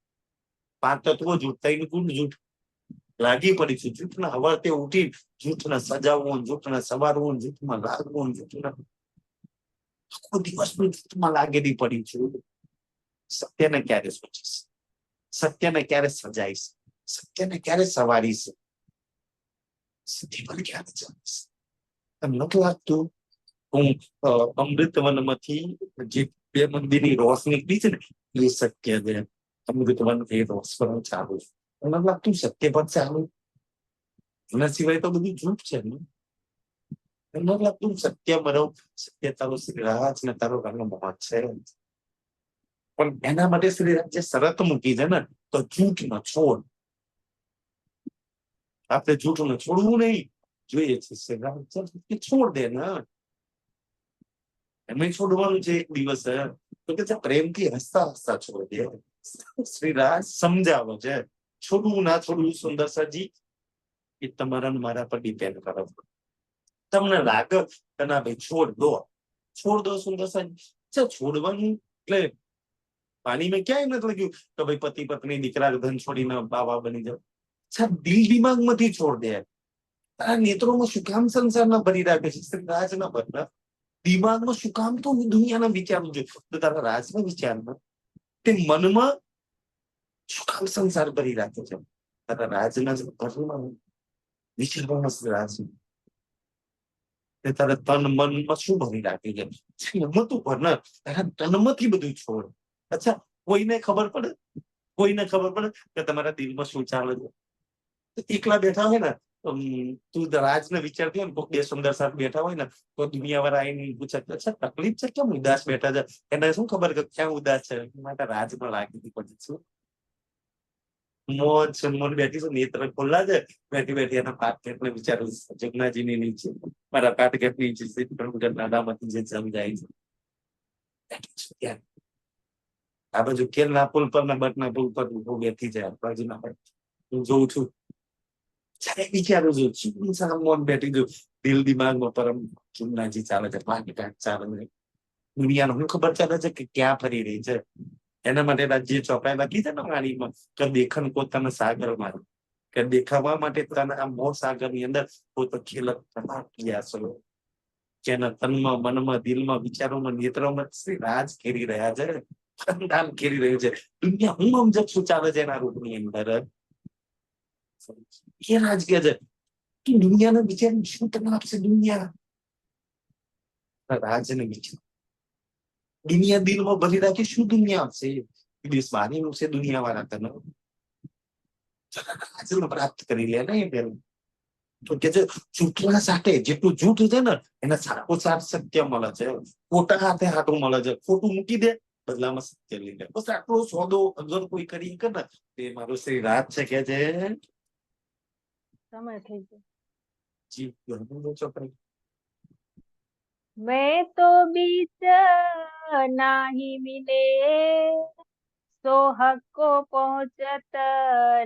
5 તત્વો જૂઠ, 3 ગુણ જૂઠ. લાગી પડીશું જૂઠના હવારતે ઉઠી, જૂઠને સજાવવું, જૂઠને સવારવું, જૂઠમાં લાગવું, જૂઠને આખો દિવસનું જૂઠમાં લાગેલી પડી છું. સત્યને ક્યારે સોચીશ? સત્યને ક્યારે સજાઈશ? સત્યને ક્યારે સવારીશ? સત્ય પર ક્યારે ચાલીશ? તમને નથી લાગતું હું અમૃતવનમાંથી જે 2 મંદિરની રોશની નીકળી છે ને, એ સત્ય છે. અમૃતવન એ રોશ પર ચાલુ છે. મને લાગતું સત્ય પર ચાલુ, એના સિવાય તો બધું જૂઠ છે ને. મને લાગતું સત્ય મરો, સત્ય તારો શ્રીરાજ ને તારો ઘરનો મોત છે. પણ એના માટે શ્રીરાજ જે શરત મૂકી છે ને, તો જૂઠ ન છોડ. આપણે જૂઠ ને છોડવું નહીં જોઈએ છે. શ્રીરાજ છોડ દે ને, એમ છોડવાનું છે એક દિવસ. તો કે પ્રેમથી હસતા હસતા છોડ દે. શ્રીરાજ સમજાવો છે. છોડવું ના છોડવું સુંદર સજી એ તમારા મારા પર ડિપેન્ડ કરે. તમને લાગે કે ના ભાઈ છોડ દો, છોડ દો સુંદર સજી. છોડવાનું એટલે પાણી મેં ક્યાંય નથી લખ્યું કે ભાઈ પતિ પત્ની દીકરા ધન છોડીને બાવા બની જાવ. દિલ દિમાગ માંથી છોડ દે. તારા નેત્રોમાં શું કામ સંસાર ના ભરી રાખે છે? શ્રીરાજ ના ભર. દિમાગમાં શું કામ તો દુનિયાના વિચારવું જોઈએ? તો તારા રાજના વિચારમાં, તે મનમાં શું કામ સંસાર ભરી રાખે છે? તારા રાજના ઘરમાં વિચારવામાં રાજ. તારા તન મનમાં શું ભરી રાખે છે? તું ભર ને તારા તનમાંથી બધું છોડ. અચ્છા, કોઈને ખબર પડે? કોઈને ખબર પડે કે તમારા દિલમાં શું ચાલે છે? એકલા બેઠા હોય ને, તું રાજને વિચારતી હોય ને, કોઈક 2 સુંદર સાથ બેઠા હોય ને, તો દુનિયા વાળા આવીને પૂછે, અચ્છા તકલીફ છે, કેમ ઉદાસ બેઠા છે? એને શું ખબર કે ક્યાં ઉદાસ છે? માટે રાજમાં લાગી પછી શું મોજ સન્મોન બેઠી છું, નેત્ર ખુલ્લા છે. બેઠી બેઠી એના પાટકેટને વિચારું, જગનાજીની નીચે મારા પાટકેટ નીચે દાદામાંથી જે સમજાય છે. આ બાજુ કેલના પુલ પર ના બટના પુલ પર બેઠી જાય બાજુના પર હું જોઉં છું. વિચારું છું સામોન બેઠી છું. દિલ દિમાગમાં પરમ જમનાજી ચાલે છે, પાટકેટ ચાલે છે. દુનિયાનો શું ખબર ચાલે છે કે ક્યાં ફરી રહી છે? એના માટે રાજ્ય ચોપાઈ લખી છે ને વાણીમાં કે દેખન પોતાના સાગર માં, કે દેખાવા માટે પોતાના મોહ સાગર ની અંદર પોતે ખેલત જેના તનમાં મનમાં દિલમાં વિચારોમાં નેત્રોમાં શ્રી રાજ ખેરી રહ્યા છે, ખંડાન ખેરી રહ્યું છે. દુનિયા હું સમજ શું ચાલે છે એના રૂપની અંદર. એ રાજ કે છે કે દુનિયાનો વિચાર શું તમને આપશે? દુનિયા રાજને વિચાર, દુનિયા દિલમાં ભરી રાખી શું દુનિયા આપશે? દેશ બાનીનું છે દુનિયા વાળા તને રાજને પ્રાપ્ત કરી લે ને એ પેલું. તો કે છે જૂઠના સાથે જેટલું જૂઠ છે ને એને સાચું સત્ય મળે છે, ખોટા હાથે હાથું મળે છે. ખોટું મૂકી દે બદલામાં સત્ય લઈને બસ આટલો સોદો અગર કોઈ કરી કે ને તે મારું શ્રી રાત છે કે છે સમય થઈ ગયો. જી ઘણું ચોપડી मैं तो बीच नाही मिले, सो हक को पहुंचत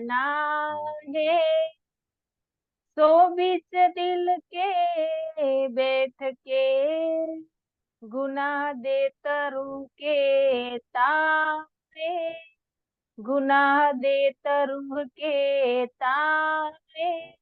ना है, सो बीच दिल के बैठ के गुनाह दे तरु के तारे, गुनाह दे तरु के तारे,